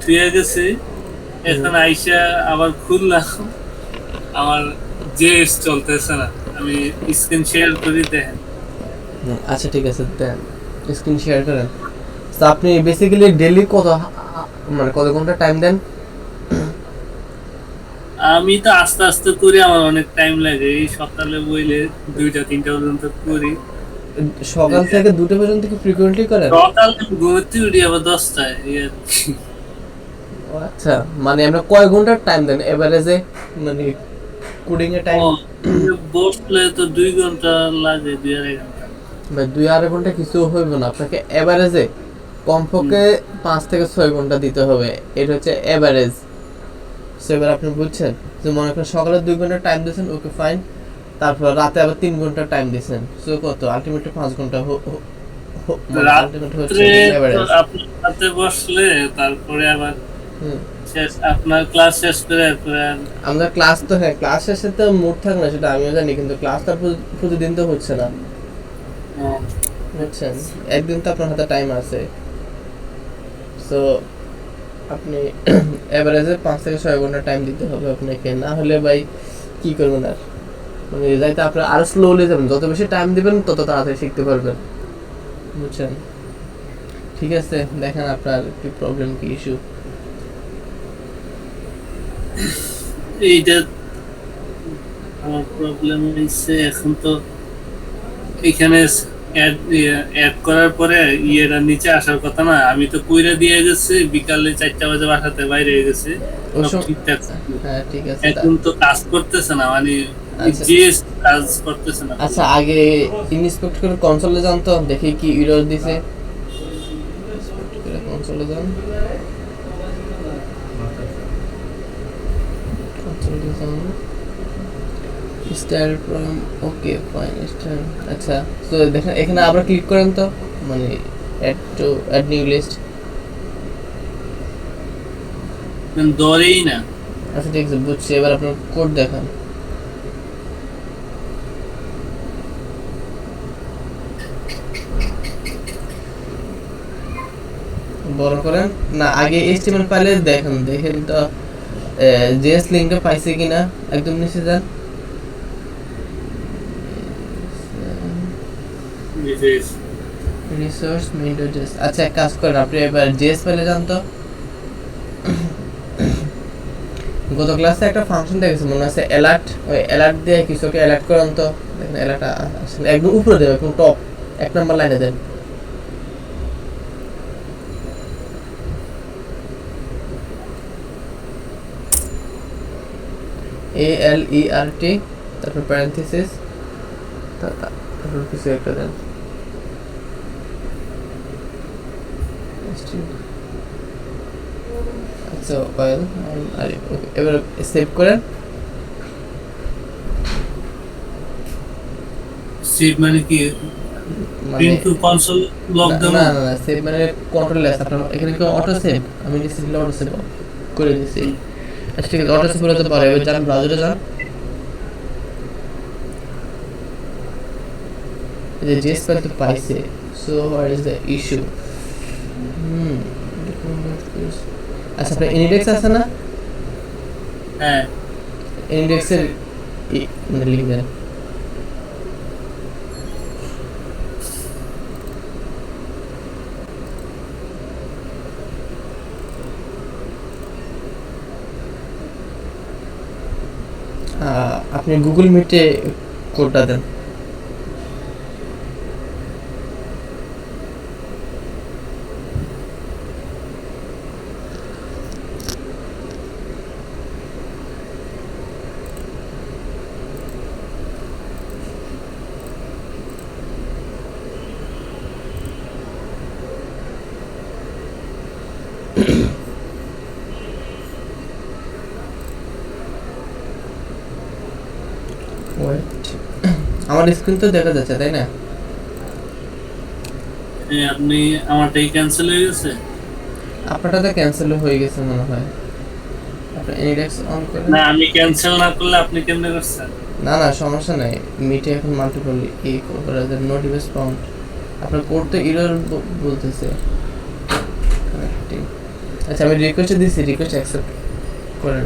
থুয়ে গেছি, এখন আইসা আবার খুললাম, আমার জেএস চলতেছে না। আমি স্ক্রিন শেয়ার করি, দেখেন। আচ্ছা ঠিক আছে, দেন স্ক্রিন শেয়ার করেন। তো আপনি বেসিক্যালি ডেইলি মানে কত ঘন্টা টাইম দেন? আমি তো আস্তে আস্তে করি, আমার অনেক টাইম লাগে। এই সকালে বইলে 2টা 3টা পর্যন্ত করি। সকাল থেকে 2টা পর্যন্ত কি ফ্রিকোয়েন্টলি করেন? সকালে ঘুমোতে উঠি আবার 10টায়, এই আর কি। ও আচ্ছা, মানে আমরা কয় ঘন্টার টাইম দেন এভারেজে, মানে কোডিং এর টাইম? ও, বসলে তো 2 ঘন্টা লাগে, 2 আড়াই ঘন্টা। ভাই 2 আড়াই ঘন্টা কিছু হইব না, আপনাকে এভারেজে হুম, কমপক্ষে 5 থেকে 6 ঘন্টা দিতে হবে। এটা হচ্ছে এভারেজ। সো এবার আপনি বুঝছেন যে মনে করেন সকালে 2 ঘন্টা টাইম দিয়েছেন, ওকে ফাইন। তারপর রাতে আবার 3 ঘন্টা টাইম দিয়েছেন, সো কত আলটিমেটলি 5 ঘন্টা, মানে আলটিমেট হচ্ছে রাত্রে তো এভারেজ। আপনার সাথে বসলে তারপরে আবার হুম। শেষ, আপনার ক্লাস শেষ করে এরপরে আর আমরা ক্লাস তো, হ্যাঁ ক্লাস শেষে তো মুড থাকে না, সেটা আমিও জানি, কিন্তু ক্লাস তো প্রতিদিন তো হচ্ছে না, ও, বুঝছেন? একদিন তো আপনার হাতে টাইম আছে। সো আপনি এভারেজে 5 থেকে 6 ঘন্টা টাইম দিতে হবে আপনাকে, না হলে ভাই কি করবেন আর, মানে যাইতে আপনার আরো স্লোলি যাবেন, যত বেশি টাইম দিবেন তত তাড়াতাড়ি শিখতে পারবেন, বুঝছেন? ঠিক আছে, দেখেন আপনার কি প্রবলেম, কি ইস্যু। এইটা আমার প্রবলেম হয়েছে। এখন তো এখানে অ্যাড করার পরে ইয়েটা নিচে আসার কথা না, আমি তো কইরা দিয়ে গেছি, বিকালে 4টা বাজে বাসাতে বাইরে হয়ে গেছে, ওই সব সময়, ঠিকঠাক। হ্যাঁ ঠিক আছে এখন তো কাজ করতেছে না, মানে আচ্ছা যে কাজ করতেছে না আচ্ছা, আগে ইনস্পেক্ট করে কনসোলে যান তো, দেখি কি এরর দিছে। কনসোলে যান, কনসোলে যান, style from, okay fine style. আচ্ছা, তো দেখেন এখানে আবার ক্লিক করেন তো, মানে অ্যাড নিউ লিস্ট। ধরেই না। আচ্ছা ঠিক আছে, বুঝছি। এবার আপনার কোড দেখান। বড় করেন না, আগে এইচটিএমএল ফাইলে দেখেন, দেখেন তো জেএস লিংকটা পাইছে কিনা। একদম নিচে যান, রিসোর্স মেইন জেএস। আচ্ছা এক কাজ করেন, আপনি এবার জেএস ফাইলে যান তো। গত ক্লাসে একটা ফাংশন দেখেছি মনে আছে, অ্যালার্ট। ওই অ্যালার্ট দিয়ে কিছুকে অ্যালার্ট করেন তো। দেখেন অ্যালার্ট আসলে একদম উপরে দেবে, একদম টপ 1 নম্বর লাইনে দেন। ALERT, তারপর প্যারেন্থেসিস, তারপর কিছু একটা দেন। আচ্ছা ওয়েল, এবার সেভ করেন। সেভ মানে কি? মানে প্রিন্ট টু কনসোল লক না দেবো? না না, সেভ মানে কন্ট্রোল এস। আপনার এখানে কি অটো সেভ? আমি রিসেন্টলি অটো সেভ করে দিয়েছি। আচ্ছা ঠিক আছে, অটো সেভ হলে তো পারে। এবার যান ব্রাউজারে যান, এই যে জেএস ফাইল তো পাইছে। So what is the issue? Hmm, আচ্ছা আপনার ইনডেক্স আছে না? হ্যাঁ, ইনডেক্সের মানে লিঙ্ক দেন। আপনি গুগল মিটে কোডটা দেন। ওয়েট, আমার স্ক্রিন তো দেখা যাচ্ছে তাই না? আপনি, আমারটাই ক্যান্সেল হয়ে গেছে। আপনারটা তো ক্যান্সেল হয়ে গেছে মনে হয়। আপনার ইনডেক্স অন করেন। না, আমি ক্যান্সেল না করলে আপনি কেমনে করছেন? না না সমস্যা নাই, মিটে এখন মাল্টিপল করা যায়, নোট ইউজ ফাউন্ড। আপনার কোড তো এরর বলতেছে কানেক্টিং। আচ্ছা আমি রিকোয়েস্ট দিছি, রিকোয়েস্ট অ্যাকসেপ্ট করেন।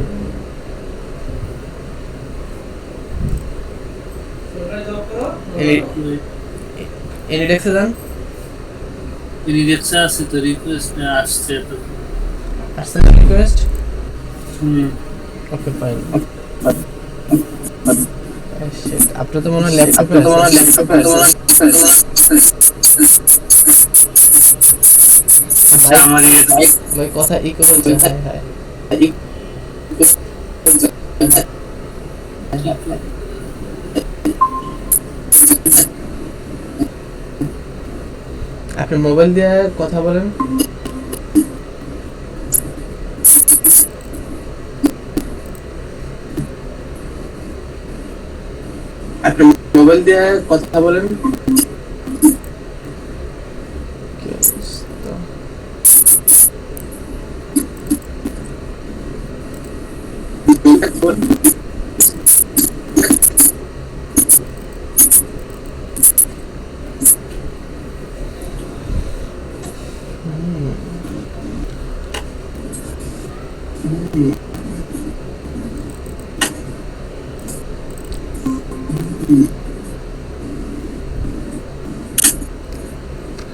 এনিডেক্সে যান, রিজেকশন আছে তো, রিকোয়েস্ট আসছে তো। আসছে না রিকোয়েস্ট? Okay fine. আপনার তো মনে হয় ল্যাপটপে আমার ইয়ে ভাই কথা ইকো হচ্ছে। হ্যাঁ হ্যাঁ আপনি মোবাইল দিয়ে কথা বলেন। আপনি মোবাইল দিয়ে কথা বলেন। কি অবস্থা?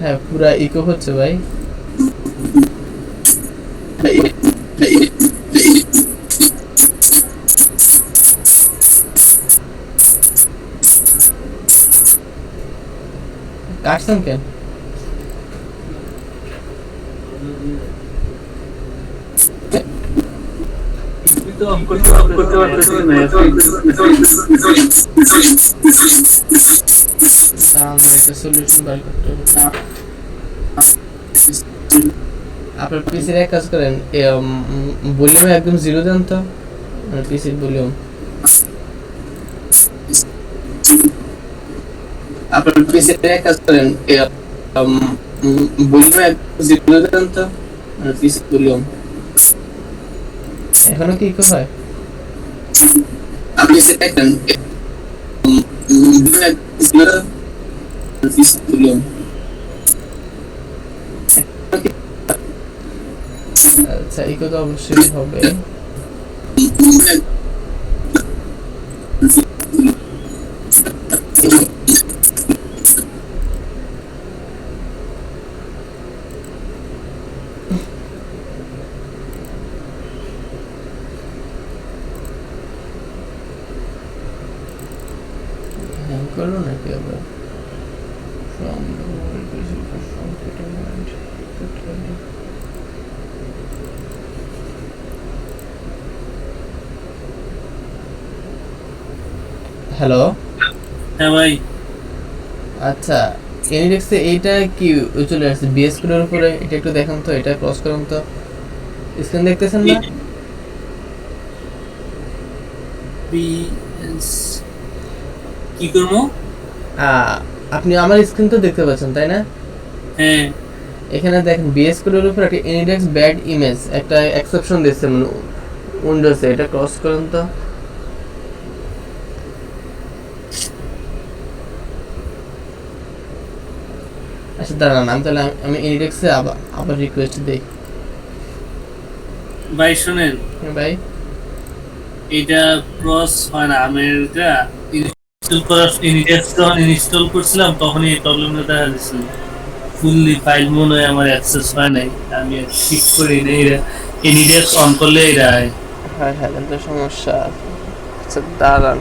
হ্যাঁ পুরা ইকো হচ্ছে ভাই। কাটছেন কেন? তো অন করতে পারতেছি না। একটা সলিউশন বার করতে হবে। আপনার পিসির এক কাজ করেন, ভলিউম একদম জিরো দেন তো, মানে পিসির ভলিউম। আপনার পিসির এক কাজ করেন, ভলিউম একদম জিরো দেন তো, মানে পিসির ভলিউম। এখনো কি ইকো হয়? আপনি সেটা করেন, ভলিউম একদম জিরো দেন, মানে পিসির ভলিউম। আচ্ছা ইকো তো অবশ্যই হবে। হ্যাং করো নাকি আবার? From the world is from determined. Hello. হ্যাঁ ভাই, আচ্ছা এনিডেক্সে এইটা কি চলে আসছে বিএস কোডের উপরে? এটা একটু দেখান তো, এটা ক্রস করুন তো। স্ক্রিন দেখতেছেন না? কি করবো? আপনি আমার স্ক্রিন তো দেখতে পাচ্ছেন তাই না? হ্যাঁ, এখানে দেখেন বিএস কোডের উপর একটা ইনডেক্স ব্যাড ইমেজ একটা এক্সেপশন দিচ্ছে মানে উইন্ডোজে। এটা ক্রস করুন তো। আচ্ছা দাঁড়ান, আমি ইনডেক্সে আবার রিকোয়েস্ট দেই। ভাই শোনেন, ভাই এটা ক্রস হয় না। আমি এটা ইনস্টল করার যখন ইনস্টল করছিলাম তখনই এই প্রবলেমটা দেখা দিচ্ছিল। ফুললি ফাইল মনে হয় আমার অ্যাক্সেস হয় নাই, আমি ঠিক করি না। এনিডেক্স অন করলে এটা হয়। হ্যাঁ হ্যাঁ কিন্তু সমস্যা। আচ্ছা দাঁড়ান,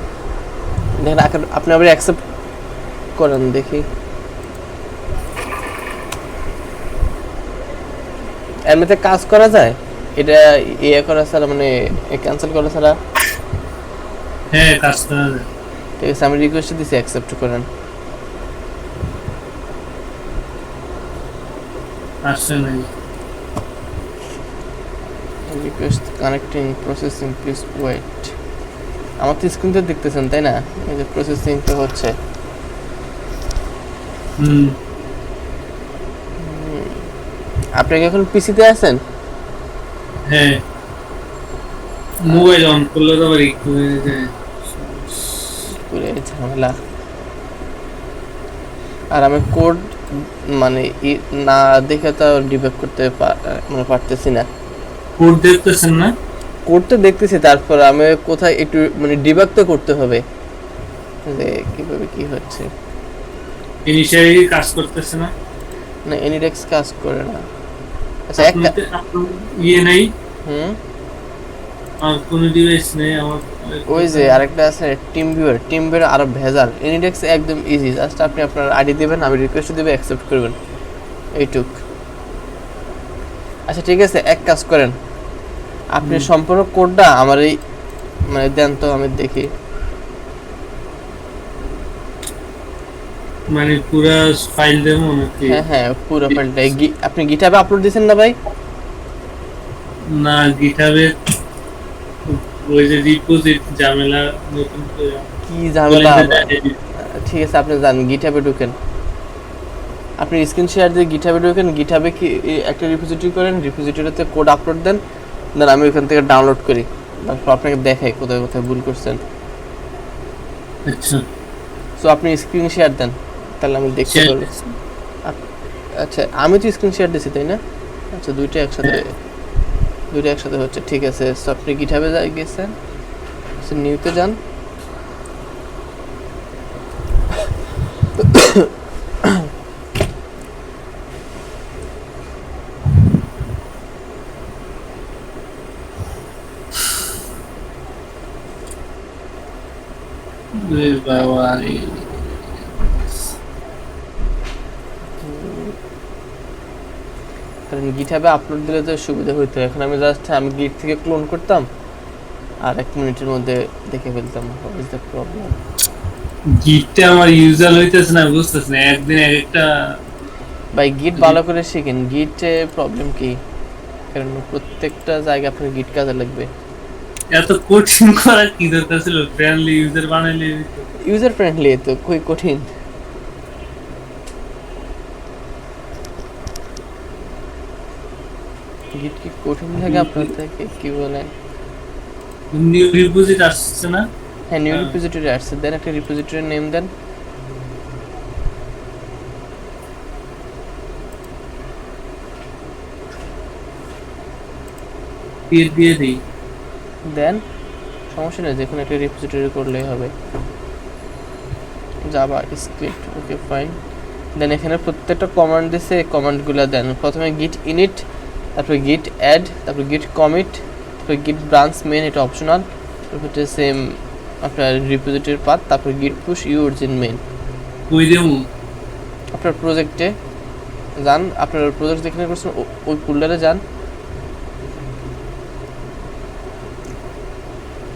দেখেন আপনি আবার অ্যাকসেপ্ট করেন দেখি। এর মধ্যে কাজ করা যায়? এটা ইয়ে করা ছাড়া মানে ক্যান্সেল করা ছাড়া? হ্যাঁ, কাজ করা যায়। ঠিক আছে আমি রিকোয়েস্ট দিছি, অ্যাকসেপ্ট করেন। আসছে নাই। Request connecting processing please wait. আমার তো স্ক্রিন তো দেখতেছেন তাই না? এই যে প্রসেসিং তো হচ্ছে। আপনি কি এখন পিসিতে আছেন? হ্যাঁ, মোবাইল অন করলে তো আবার একটু হয়ে যায়। পুরো ঝামেলা। আর আমি কোড মানে না দেখে তো ডিবাগ করতে মানে পারতেছি না। কোড দেখতেছেন না? করতে দেখতেছি, তারপর আমি কোথায় একটু মানে ডিবাগ তো করতে হবে যে কিভাবে কি হচ্ছে। ইনিশিয়ালি কাজ করতেছে না? না, এনিডেক্স কাজ করে না। আচ্ছা একটা, আপনার ইয়ে নেই? হুম, আর কোনো ডিভাইস নেই আমার? ওই যে আরেকটা আছে টিম ভিউয়ার আরো ভেজাল। এনিডেক্স একদম ইজি, জাস্ট আপনি আপনার আইডি দিবেন, আমি রিকোয়েস্ট দিবে, অ্যাকসেপ্ট করবেন, এইটুক। আচ্ছা ঠিক আছে, এক কাজ করেন, আপনি সম্পূর্ণ কোডটা আমার এই মানে দেন তো আমি দেখি। মানে পুরো ফাইল দেবো নাকি? হ্যাঁ হ্যাঁ, পুরো ফাইলটা আপনি গিটহাবে আপলোড দিয়েছেন না ভাই? না, গিটহাবে ওই যে রিপোজিট ঝামেলা নতুন করে কি বলে ঝামেলা যে আবার? ঠিক আছে, আপনি যান গিটহাবে ঢুকেন, আপনি স্ক্রিন শেয়ার দিয়ে গিটহাবে ঢুকেন, গিটহাবে কি একটা রিপোজিটরি করেন, রিপোজিটরিতে কোড আপলোড দেন, দেন আমি ওখান থেকে ডাউনলোড করি, তারপর আপনাকে দেখাই কোথায় কোথায় ভুল করছেন। আচ্ছা সো আপনি স্ক্রিন শেয়ার দেন, তাহলে আমি দেখতে শেয়ার পারবো। আচ্ছা আমি তো স্ক্রিন শেয়ার দিছি তাই না? আচ্ছা দুইটা একসাথে হচ্ছে, ঠিক আছে। সো আপনি গিটহাবে গেছেন, নিউতে যান, বাবা কারণ গিটহাবে আপলোড দিলে তো সুবিধা হইতো। এখন আমি জাস্ট আমি গিট থেকে ক্লোন করতাম আর 1 মিনিটের মধ্যে দেখে ফেলতাম। What is the problem? গিটটা আমার ইউজার হইতেছে না, বুঝতেছ না, একদিন এক একটা। ভাই গিট ভালো করে শিখেন, গিটে প্রবলেম কি, কারণ প্রত্যেকটা জায়গায় আপনার গিট কাজে লাগবে। এত কঠিন করা কি দরকার ছিল? ফ্রেন্ডলি ইউজার বানাইলে ইউজার ফ্রেন্ডলি তো খুবই কঠিন। গিট কি কঠিন লাগে আপনার থেকে কি বলেন? নিউ রিপোজিট আসছে না? হ্যাঁ, নিউ রিপোজিটরি আসছে, দেন একটা রিপোজিটরি নেম দেন, দিয়ে দিই। দেন সমস্যা নেই, যে কোনো একটা রিপোজিটরি করলেই হবে। JavaScript, okay fine. Then এখানে প্রত্যেকটা কমান্ড দিছে, এই কমান্ডগুলো দেন। প্রথমে গিট ইনিট, তারপরে গিট অ্যাড, তারপরে গিট কমিট, তারপরে গিট ব্রাঞ্চ মেন, এটা অপশনাল, তারপর হচ্ছে সেম আপনার রিপোজিটরির পাথ, তারপরে গিট পুশ ইউ অরিজিন মেন। কই দেবো? আপনার প্রজেক্টে যান, আপনার প্রজেক্ট যেখানে করছেন ওই ফোল্ডারে যান।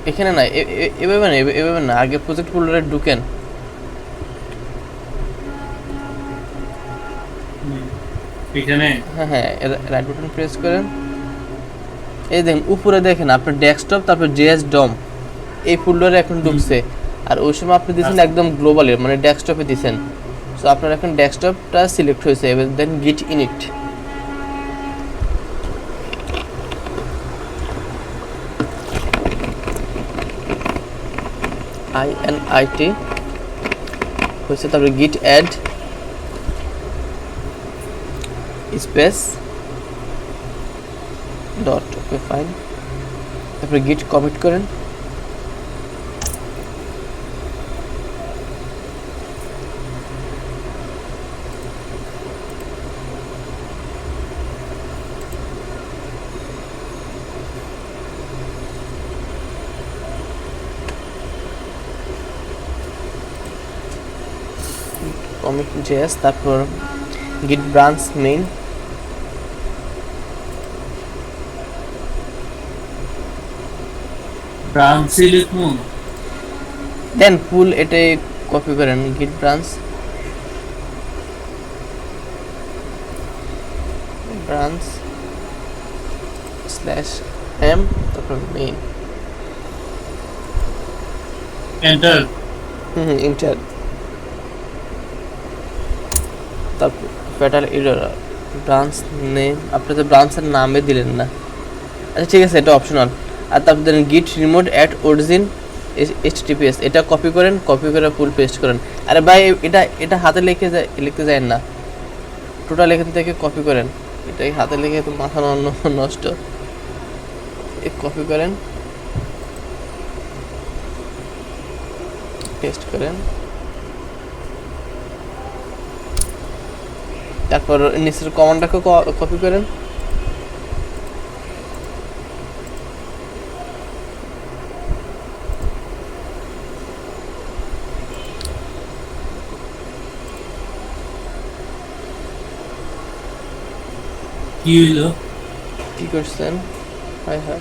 এখানে না, এভাবে না, আগে প্রজেক্ট ফোল্ডারে ঢুকেন। এখানে হ্যাঁ হ্যাঁ, রাইট বাটন প্রেস করেন, এই দেখেন উপরে দেখেন আপনার ডেস্কটপ, তারপর জেএস ডম এই ফোল্ডারে এখন ঢুকছে। আর ওই সময় আপনি দিয়েছেন একদম গ্লোবালে, মানে ডেস্কটপে দিয়েছেন। সো আপনার এখন ডেস্কটপটা সিলেক্ট হয়েছে। এবার দেন গিট ইনিট, INIT হয়েছে, তারপরে git add space dot, okay fine. তারপরে গিট কমিট করেন, কমিট জেএস, তারপর গিট ব্রাঞ্চ মেইন, ব্রাঞ্চে লিখবো। দেন পুল এটাই কপি করেন, গিট ব্রাঞ্চ স্ল্যাশ এম, তারপর মেইন, এন্টার। ইন্টার। তারপর ফ্যাটাল এরর, ব্রাঞ্চ নেম, আপনি তো ব্রাঞ্চের নামে দিলেন না। আচ্ছা ঠিক আছে, এটা অপশনাল। আর তারপর দেন গিট রিমোট অ্যাট অরিজিন HTTPS, এটা কপি করেন, কপি করে ফুল পেস্ট করেন। আরে ভাই এটা হাতে লিখতে যায় না, টোটাল এখান থেকে কপি করেন, এটাই হাতে লিখে তো মাথা নষ্ট। কপি করেন, পেস্ট করেন, তারপর নিচের কমান্ডটাকে কপি করেন, কি হইলো? কি করছেন? হাই হাই,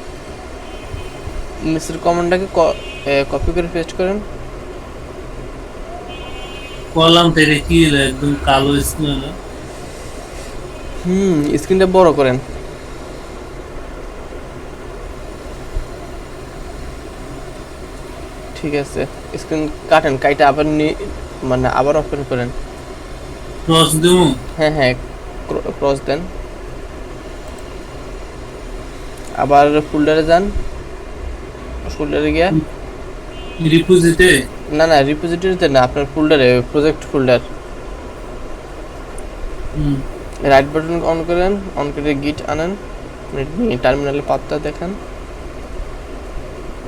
নিচের কমান্ডটাকে কপি করে পেস্ট করেন। করলাম তো, এটা কি হইলো? একদম কালো স্ক্রিন হলো। স্ক্রিনটা বড় করেন। ঠিক আছে, স্ক্রিন কাটেন, কাইটা আবার মানে আবার ওপেন করেন। ক্রস দেবো? হ্যাঁ হ্যাঁ, ক্রস দেন, আবার ফোল্ডারে যান, ফোল্ডারে গিয়া রিপোজিটে? না না, রিপোজিটরিতে না, আপনার ফোল্ডারে, project folder, right button on করেন, অন করে গিট আনেন, টার্মিনালে পাথটা দেখেন,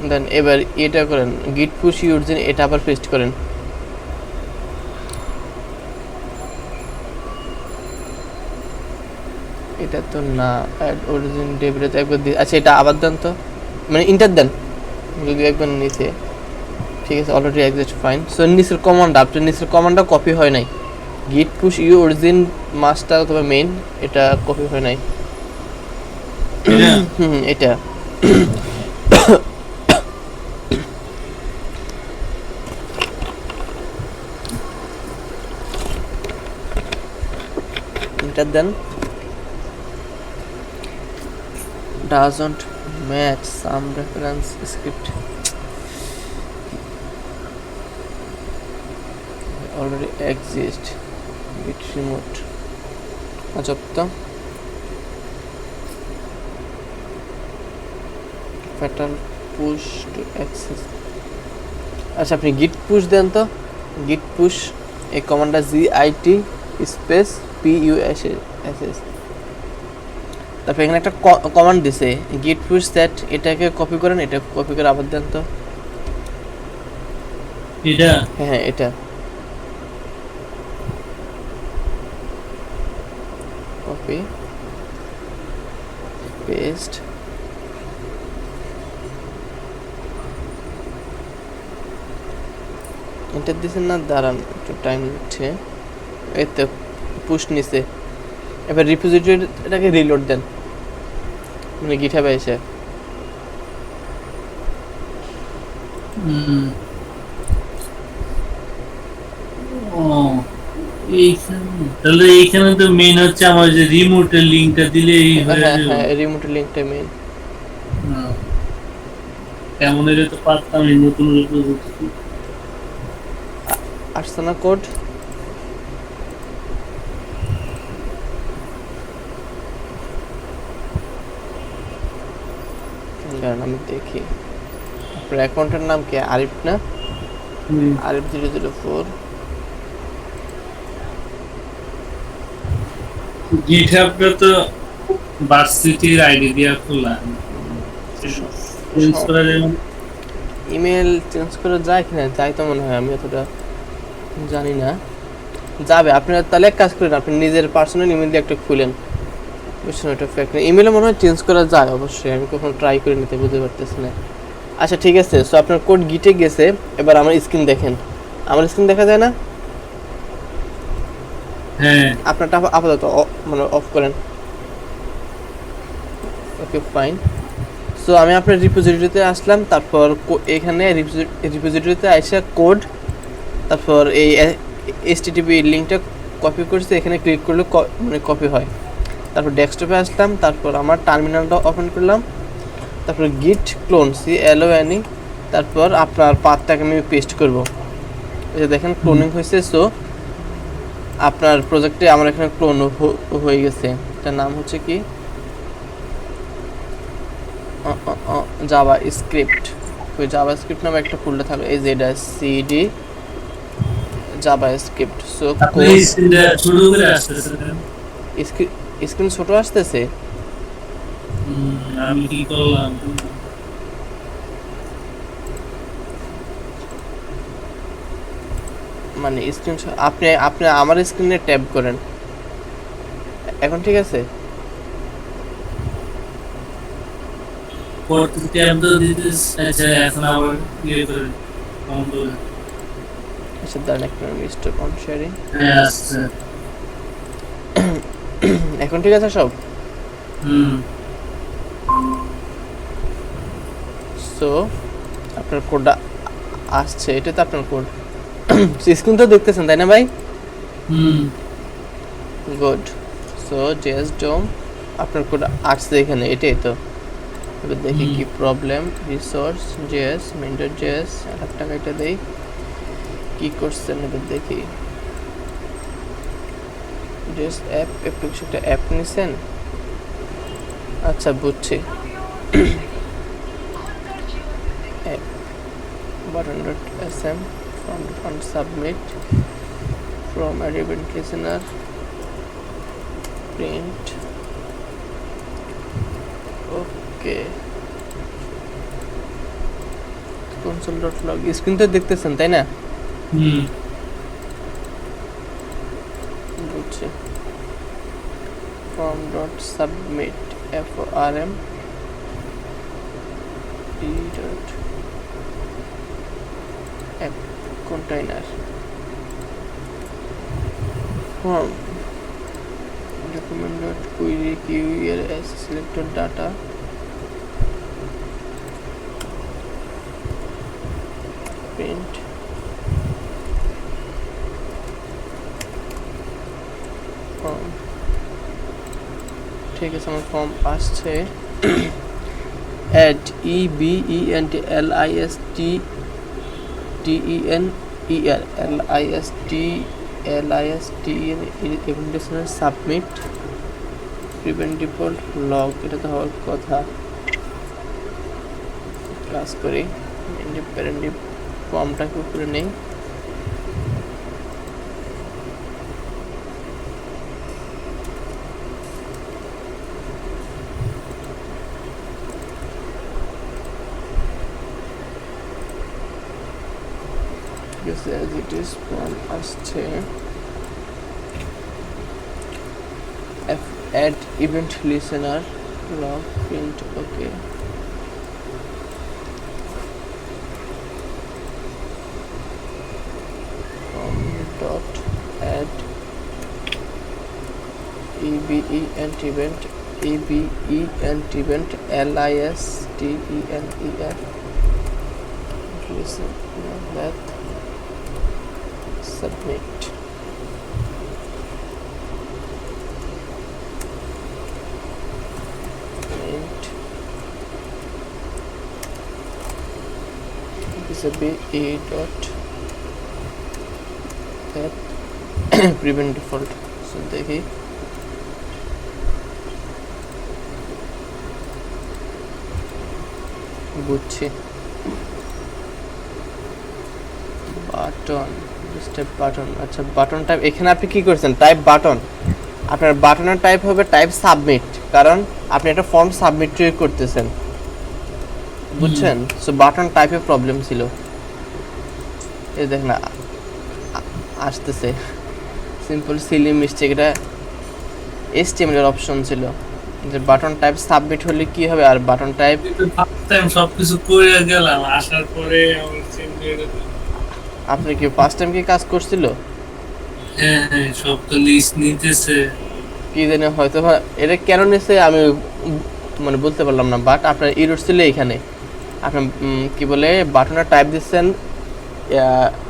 দেন এবার এটা করেন, গিট পুশ ইউরজিন, এটা আবার পেস্ট করেন। এটা তো না, অ্যাড অরিজিন ডেবিটে একবার আচ্ছা এটা আবার দেন তো, মানে ইন্টার দেন যদি একবার নিচে। ঠিক আছে, অলরেডি এক্সিস্ট, ফাইন। সো নিচের কমান্ড, আপনার নিচের কমান্ডটা কপি হয় নাই, git push u origin master অথবা মেইন, এটা কপি হয় নাই। এটা enter then, doesn't match some reference script already exist git remote আচ্ছা তো fatal push to access। আচ্ছা আপনি git push দেন তো, git push এই কমান্ডটা git স্পেস push, তারপর এখানে একটা কমান্ড দিছে git push set, এটাকে কপি করেন, এটা কপি করে আবার দেন তো। এটা? হ্যাঁ এটা কপি পেস্ট, এন্টার দিছেন না, দাঁড়ান একটু টাইম নিচ্ছে, এই তো পুশ নিছে। এবার রিপোজিটরিটাকে রিলোড দেন, মানে গিটহাবে এসে তাহলে এইখানে তো মেইন হচ্ছে আমার যে রিমোটের লিংকটা দিলেই হয়ে হ্যাঁ যাবে। হ্যাঁ, রিমোটের লিংকটা মেইন। তেমন এর তো পারতাম এই নতুন রিপোজিটরি। আসছে না কোড? কারণ আমি দেখি আপনার অ্যাকাউন্টের নাম কি, আরিফ না? আরিফ 004। গিটহাবটা তো ভার্সিটির আইডি দিয়া খোলা, চেঞ্জ করা যায় না? ইমেল চেঞ্জ করা যায় কিনা, যাই তো মনে হয়, আমি অতটা জানি না। যাবে, আপনার তাহলে এক কাজ করেন, আপনি নিজের পার্সোনাল ইমেল দিয়ে একটা খুলেন, বুঝছেন? ওটা ফেক না, ইমেলে মনে হয় চেঞ্জ করা যায় অবশ্যই, আমি কখনো ট্রাই করে নিতে বুঝতে পারতেছি না। আচ্ছা ঠিক আছে, সো আপনার কোড গিটে গেছে, এবার আমার স্ক্রিন দেখেন, আমার স্ক্রিন দেখা যায় না? হ্যাঁ, আপনারটা আপাতত মানে অফ করেন। Okay fine. সো আমি আপনার রিপোজিটরিতে আসলাম, তারপর এখানে রিপোজিটরিতে আইসা কোড, তারপর এই HTTP লিঙ্কটা কপি করছি, এখানে ক্লিক করলে মানে কপি হয়। তারপর ডেস্কটপে আসলাম, তারপর আমার টার্মিনালটা ওপেন করলাম, তারপর গিট ক্লোন CLONE, তারপর আপনার পাথটাকে আমি পেস্ট করব। এই যে দেখেন ক্লোনিং হয়েছে। সো আপনার প্রজেক্টে আমার এখানে ক্লোন হয়ে গেছে। এটার নাম হচ্ছে কি, জাভা স্ক্রিপ্ট। ওই জাভা স্ক্রিপ্ট নামে একটা ফোল্ডার থাকবে, এই যে এটা CD জাভা স্ক্রিপ্ট। সো শুরু করে আসতেছে স্ক্রিন ছোট আসতেছে, আমি কি করলাম? মানে স্ক্রিনশট আপনি আপনি আমার স্ক্রিনে ট্যাপ করেন। এখন ঠিক আছে? পরবর্তীতে আমি তো দিতেছি। আচ্ছা এখন আবার ইয়ে করে বন্ধ করে। আচ্ছা দাঁড়ান এক মিনিট, স্টপ অন শেয়ারিং। হ্যাঁ আসছে। এখন ঠিক আছে সব? হুম সো আপনার কোডটা আসছে, এটা তো আপনার কোড। স্ক্রিন তো দেখতেছেন তাই না ভাই? হুম গুড। সো জেএস ডোম আপনার কোড আসছে এখানে, এটাই তো। এবার দেখি কি problem. Resource JS mentor JS 1,00,000 টাকা এটা দেই। কি করছেন এবার দেখি। জেএস অ্যাপ অ্যাপ্লিকেশনটা অ্যাপ নিছেন। আচ্ছা বুঝছি। App button.sm from on submit from a event listener print. Okay. console.log screen তো দেখতেছেন তাই না? হুম বুঝছি। from dot submit form d dot app container form document dot query qrs selected data print form। ঠিক আছে আমার ফর্ম আসছে। add event list implementation submit prevent default log, এটা তো হওয়ার কথা। কাজ করি ইন্ডিপেন্ডেন্ট ফর্মটাকে উপরে নেই। as it is form আসছে। add event listener log print okay। dot add event list listen that submit। print this will be a dot that prevent default। so দেখি বুঝছি। বাটন স্টেপ বাটন, আচ্ছা button type এখানে আপনি কি করছেন type button, আপনার বাটনের টাইপ হবে টাইপ সাবমিট, কারণ আপনি একটা ফর্ম সাবমিট করতেছেন, বুঝছেন? সো বাটন টাইপে প্রবলেম ছিল। এই দেখ না আসতেছে সিম্পল সিলি মিস্টেক, এটা HTML এর অপশন ছিল যে বাটন টাইপ সাবমিট হলে কি হবে, আর বাটন টাইপ ফার্স্ট টাইম সবকিছু করে গেলাম, আসার পরে আমার চেঞ্জ হয়ে গেল। আপনি কি ফার্স্ট টাইম কি কাজ করছিল? হ্যাঁ হ্যাঁ সব তো লিস্ট নিতেছে। কি জানি হয়তো এটা কেন নিছে আমি মানে বলতে পারলাম না, বাট আপনার এরর ছিল এখানে। আপনি কি বলে বাটনের টাইপ দিচ্ছেন,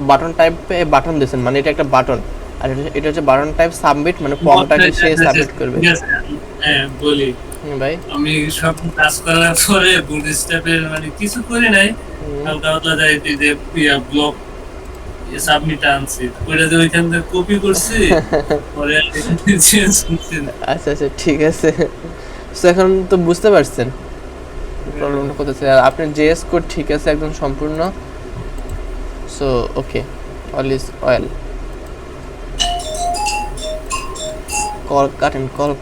বাটন টাইপে বাটন দিচ্ছেন, মানে এটা একটা বাটন, আর এটা হচ্ছে বাটন টাইপ সাবমিট, মানে ফর্মটাকে সে সাবমিট করবে। হ্যাঁ বলি ভাই আমি সব কাজ করার পরে বুটস্ট্র্যাপের মানে কিছু করি নাই, হালকা পাতলা যাই যে ব্লক সাবমিট আনছি, ওইটা যে ওইখান থেকে কপি করছি পরে চেঞ্জ করছি। আচ্ছা আচ্ছা ঠিক আছে। সো এখন তো বুঝতে পারছেন প্রবলেমটা কোথায়। আর আপনার জেএস কোড ঠিক আছে একদম সম্পূর্ণ। So okay, all is well. Call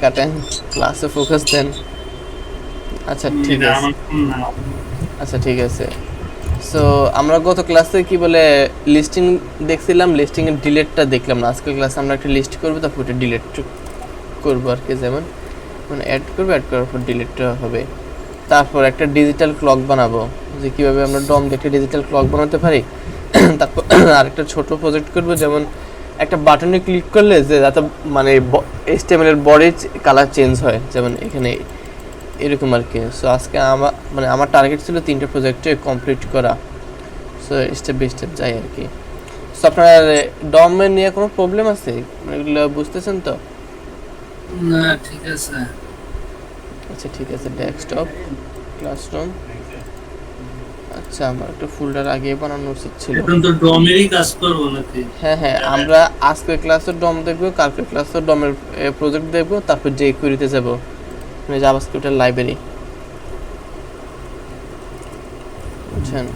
কাটেন ক্লাসে ফোকাস দেন। আচ্ছা ঠিক আছে, আচ্ছা ঠিক আছে। সো আমরা গত ক্লাসে কি বলে লিস্টিং দেখছিলাম, লিস্টিং এর ডিলিটটা দেখলাম না। আজকের ক্লাসে আমরা একটা লিস্ট করব, তারপর এটা ডিলিট করবো আর কি। যেমন মানে অ্যাড করবো, অ্যাড করার পর ডিলিটটা হবে। তারপর একটা ডিজিটাল ক্লক বানাবো, যে কীভাবে আমরা ডম দিয়ে একটা ডিজিটাল ক্লক বানাতে পারি। তারপর আরেকটা ছোট প্রজেক্ট করব, যেমন একটা বাটনে ক্লিক করলে যে যাতে মানে HTML এর বডির কালার চেঞ্জ হয়, যেমন এখানে এরকম আর কি। সো আজকে আমার টার্গেট ছিল 3টা প্রজেক্টে কমপ্লিট করা। সো স্টেপ বাই স্টেপ যাই আর কি। সো আপনার ডমের নিয়ে কোনো প্রবলেম আছে, এগুলো বুঝতেছেন তো? না ঠিক আছে। আচ্ছা ঠিক আছে। Desktop, classroom. আচ্ছা আমার একটা ফোল্ডার আগে বানানো উচিত ছিল। এখন তো ডমেরই কাজ করব নাকি? হ্যাঁ হ্যাঁ, আমরা আজকের ক্লাসে ডম দেখবো, কালকের ক্লাসে ডমের প্রজেক্ট দেখবো, তারপর যে কুইরিতে যাব, মানে জাভাস্ক্রিপ্টের লাইব্রেরি, বুঝছেন?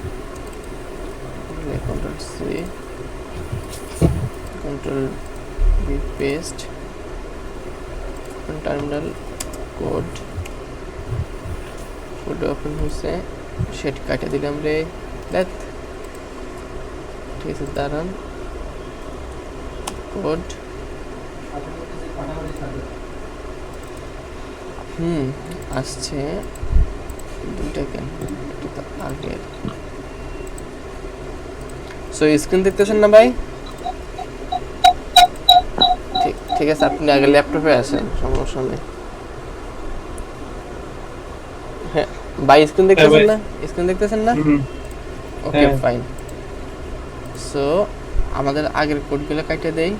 Control C, control V, paste, terminal code open হয়েছে, সেট কাটে দিলাম রে। দেখ ঠিক আছে, দাঁড়ান। কোড আসছে দুইটা কেন, এটা তো আগে। সো স্ক্রিন দেখতেছেন না ভাই? ঠিক ঠিক আছে, আপনি আগে ল্যাপটপে আসেন, সমস্যা নেই। হ্যাঁ ভাই, স্ক্রিন দেখতেছেন না? স্ক্রিন দেখতেছেন না? Okay fine. সো আমাদের আগের কোডগুলো কাটে দেই।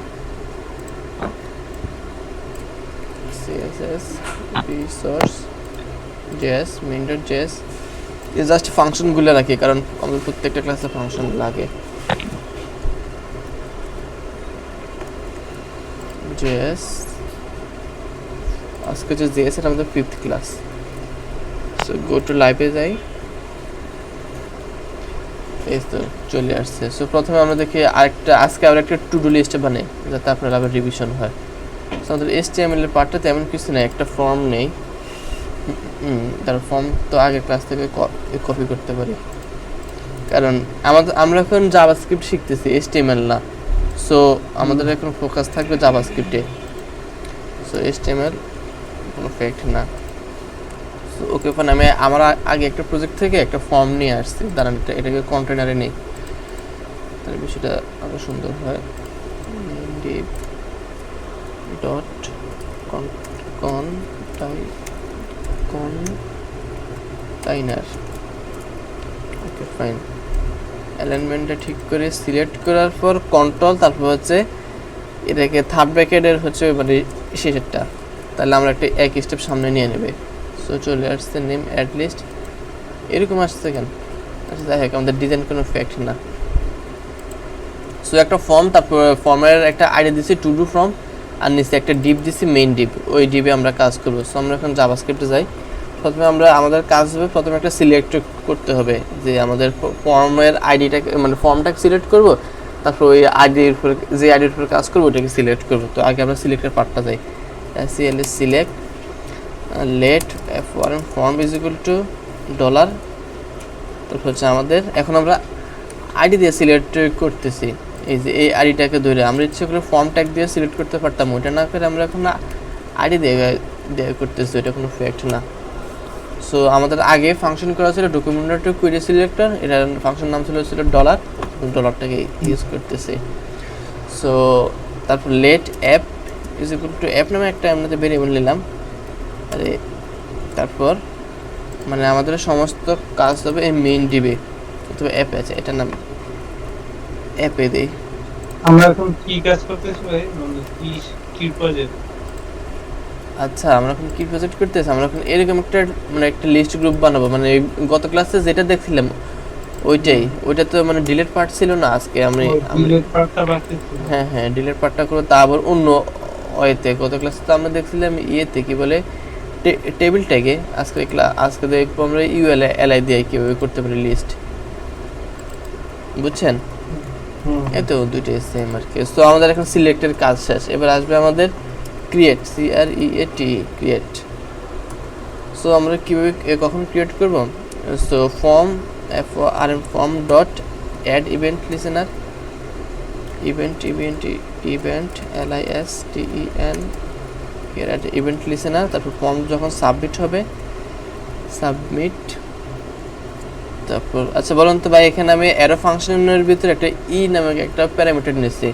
css resource js main.js এই জাস্ট ফাংশনগুলো রাখি, কারণ আমাদের প্রত্যেকটা ক্লাসে ফাংশন লাগে। js আজকে যে js এর আমাদের 5th class. So go to লাইভে যাই, এই তো চলে আসছে। সো প্রথমে আমরা দেখি আজকে আবার একটা টু ডু লিস্ট বানাই, যাতে আপনার আবার রিভিশন হয়। আমাদের HTML এর পার্টটা তেমন কিছু নেই, একটা ফর্ম নেই। তার ফর্ম তো আগের ক্লাস থেকে কপি করতে পারি, কারণ আমরা এখন জাভাস্ক্রিপ্ট শিখতেছি, HTML না। সো আমাদের এখন ফোকাস থাকবে জাভাস্ক্রিপ্টে। সো HTML কোনো ফ্যাক্ট না। সো ওকে ফাইন, আমি আমার আগে একটা প্রজেক্ট থেকে একটা ফর্ম নিয়ে আসছি, দাঁড়ান এটাকে কন্টেনারে নেই, তাহলে বিষয়টা আরও সুন্দর হয়। Div dot container. Okay fine, অ্যালাইনমেন্টটা ঠিক করে সিলেক্ট করার পর কন্ট্রোল, তারপর হচ্ছে এটাকে থার্ড ব্র্যাকেটের হচ্ছে মানে শেষেরটা, তাহলে আমরা একটা এক স্টেপ সামনে নিয়ে নেবে। সো চলে আসছে নেম অ্যাড লিস্ট, এরকম আসছে কেন? আচ্ছা যাই হোক, আমাদের ডিজাইন কোনো ফ্যাক্ট না। সো একটা ফর্ম, তারপর ফর্মের একটা আইডি দিচ্ছি টু ডু ফর্ম, আর নিচে একটা ডিপ দিছি মেইন ডিপ, ওই ডিপে আমরা কাজ করবো। সো আমরা এখন জাভাস্ক্রিপ্টে যাই। প্রথমে আমাদের কাজ হবে, প্রথমে একটা সিলেক্ট করতে হবে, যে আমাদের ফর্মের আইডিটাকে মানে ফর্মটাকে সিলেক্ট করব, তারপর ওই আইডির উপর যে আইডির উপর কাজ করবো ওটাকে সিলেক্ট করবো। তো আগে আমরা সিলেক্টের পার্টটা যাই, CLS select let F1 form is equal to $। তারপর হচ্ছে আমাদের এখন আমরা আইডি দিয়ে সিলেক্ট করতেছি, এই যে এই আইডিটাকে ধরে আমরা ইচ্ছে করে ফর্ম ট্যাগ দিয়ে সিলেক্ট করতে পারতাম, ওইটা না করে আমরা এখন আইডি দিয়ে করতেছি, এটা কোনো ফ্যাক্ট না। সো আমাদের আগে ফাংশন করা ছিল ডকুমেন্ট টু কুইরি সিলেক্টর, এটার ফাংশন নাম ছিল $, ইউজ করতেছি। সো তারপর let app is equal to app নামে একটা আমরা ভেরিয়েবল নিলাম। আরে তারপর মানে আমাদের সমস্ত কাজ হবে এই মেইন ডিবে, অথবা অ্যাপ আছে, এটার নাম অ্যাপে দেই। আমরা এখন কি কাজ করতেছি ভাই, মানে কি প্রজেক্ট? আচ্ছা আমরা এখন কি প্রজেক্ট করতেছি, আমরা এখন এরকম একটা লিস্ট গ্রুপ বানাবো, মানে গত ক্লাসে যেটা দেখছিলাম ওইটা তো মানে ডিলিট পার্ট ছিল না, আজকে আমরা ডিলিট পার্টটা বাকি ছিল। হ্যাঁ ডিলিট পার্টটা করে তা আবার অন্য ওয়েতে। গত ক্লাসে তো আমরা দেখছিলাম ইয়েতে কি বলে টেবিল ট্যাগে, আজকে দেখবো আমরা ULI দিয়ে কীভাবে করতে পারি লিস্ট, বুঝছেন? এই তো দুইটাই সেম আর কি। সো আমাদের এখন সিলেক্টের কাজ শেষ, এবার আসবে আমাদের ক্রিয়েট, ক্রিয়েট। সো আমরা কীভাবে কখন ক্রিয়েট করব? So form form dot add event listener, event listen here at event listener, তারপর ফর্ম যখন সাবমিট হবে সাবমিট, তারপর আচ্ছা বলুন তো ভাই এখানে আমি অ্যারো ফাংশনের ভিতরে একটা ই নামক একটা প্যারামিটার নিয়েছি,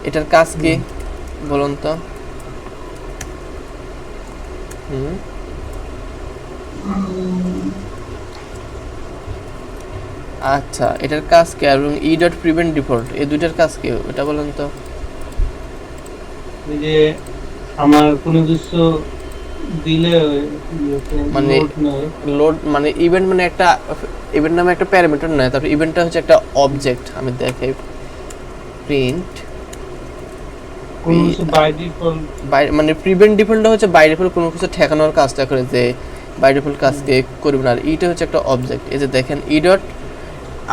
এটার কাজ কি বলুন তো? আচ্ছা এটার কাজ কি, এবং ই ডট প্রিভেন্ট ডিফল্ট এই দুইটার কাজ কি এটা বলুন তো? এই যে আমার কোনো কিছু দিলে মানে লোড মানে ইভেন্ট মানে একটা ইভেন্ট নামে একটা প্যারামিটার নয়, তারপর ইভেন্টটা হচ্ছে একটা অবজেক্ট। আমি দেখাই প্রিন্ট কোনো কিছু বাই ডিফল্ট, মানে প্রিভেন্ট ডিফল্টটা হচ্ছে বাই ডিফল্ট কোনো কিছু ঠেকানোর কাজটা করে, যে বাই ডিফল্ট কাজকে করবে না। আর ইটা হচ্ছে একটা অবজেক্ট। এই যে দেখেন ই ডট,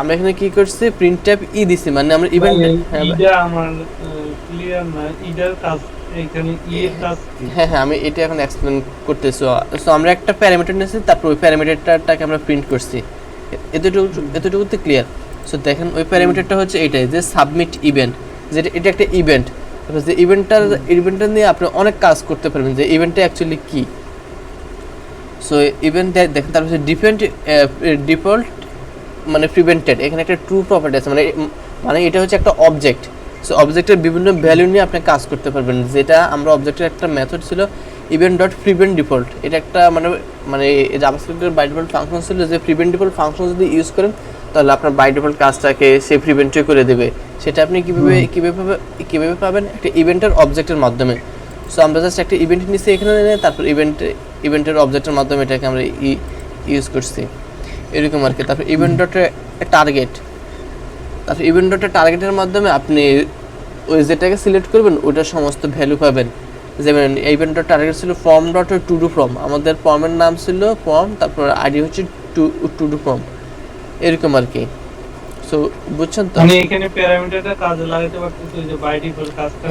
আমরা এখানে কি করছি প্রিন্ট ট্যাব ই দিছি, মানে আমরা ইভেন্ট এটা আমার ক্লিয়ার না এটার কাজ এখানে ই এর কাজ কি? হ্যাঁ আমি এটা এখন এক্সপ্লেন করতেছি। সো আমরা একটা প্যারামিটার নিয়েছি, তারপর ওই প্যারামিটারটাকে আমরা প্রিন্ট করছি, এতটুকুতে ক্লিয়ার। সো দেখেন ওই প্যারামিটারটা হচ্ছে এইটাই যে সাবমিট ইভেন্ট, যেটা এটা একটা ইভেন্ট। তারপর যে ইভেন্টটা নিয়ে আপনি অনেক কাজ করতে পারবেন, যে ইভেন্টটা অ্যাকচুয়ালি কি। সো ইভেন্ট দেখেন, তারপর ডিফল্ট মানে প্রিভেন্টেড, এখানে একটা ট্রু প্রপার্টি আছে, মানে এটা হচ্ছে একটা অবজেক্ট। সো অবজেক্টের বিভিন্ন ভ্যালু নিয়ে আপনি কাজ করতে পারবেন, যেটা আমরা অবজেক্টের একটা মেথড ছিল ইভেন্ট ডট প্রিভেন্ট ডিফল্ট, এটা একটা মানে জাভাস্ক্রিপ্টের বাই ডিফল্ট ফাংশন ছিল, যে প্রিভেন্ট ডিফল্ট ফাংশন যদি ইউজ করেন তাহলে আপনার বাই ডিফল্ট কাজটাকে সে প্রিভেন্টই করে দেবে। সেটা আপনি কিভাবে পাবেন? একটা ইভেন্টের অবজেক্টের মাধ্যমে। সো আমরা জাস্ট একটা ইভেন্ট নিচ্ছি এখানে, তারপর ইভেন্টের অবজেক্টের মাধ্যমে এটাকে আমরা ইউজ করছি এরকম আর কি। তারপর ইভেন্ট ডট টার্গেট, তারপর ইভেন্ট ডট টার্গেটের মাধ্যমে আপনি ওই যেটাকে সিলেক্ট করবেন ওটার সমস্ত ভ্যালু পাবেন। যেমন ইভেন্ট ডট টার্গেট ছিল form dot to do form, আমাদের ফর্মের নাম ছিল ফর্ম, তারপর আইডি হচ্ছে টু ডু ফর্ম এরকম আর কি। সো বুঝছেন তো? মানে এখানে প্যারামিটারটা কাজে লাগাতে পারতেছি যে বাই ডিফল্ট কাজটা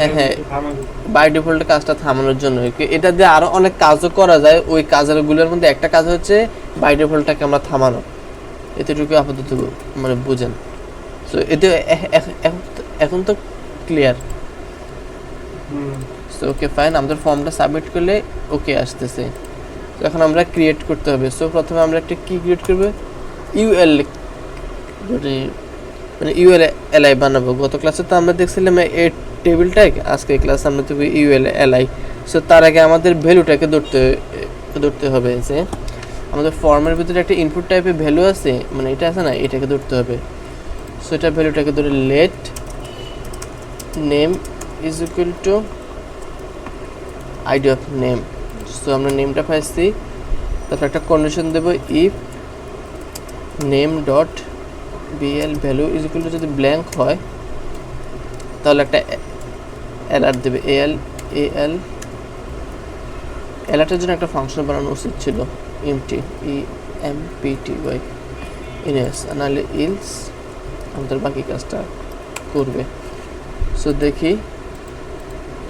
থামাবে, বাই ডিফল্ট কাজটা থামানোর জন্য। এটা দিয়ে আরো অনেক কাজও করা যায়, ওই কাজগুলোর মধ্যে একটা কাজ হচ্ছে বাই ডিফল্টটাকে আমরা থামানো। এতটুকু আপাতত মানে বুঝেন। সো এতে এখন তো ক্লিয়ার। সো ওকে ফাইন, আমাদের ফর্মটা সাবমিট করলে ওকে আসতেছে। তো এখন আমরা ক্রিয়েট করতে হবে। সো প্রথমে আমরা একটা কি ক্রিয়েট করব, ইউএল মানে ইউএলআই বানাবো। গত ক্লাসে তো আমরা দেখছিলাম এই টেবিল ট্যাগ, আজকে ক্লাসে আমরা দেখব ইউএলআই। সো তার আগে আমাদের ভ্যালুটাকে ধরতে হবে, যে আমাদের ফর্মের ভিতরে একটা ইনপুট টাইপের ভ্যালু আছে, মানে এটা আছে না, এটাকে ধরতে হবে। সো এটা ভ্যালুটাকে ধরে let name is equal to ID of name. So আমরা নেমটা পাইছি, তারপর একটা কন্ডিশন দেব, if name dot BL value is equal to যদি ব্ল্যাঙ্ক হয় তাহলে একটা এলার্ট দেবে। এলার্টের জন্য একটা ফাংশন বানানো উচিত ছিল, এমটি EMPTY ইনএস, নাহলে ইলস আমাদের বাকি কাজটা করবে। সো দেখি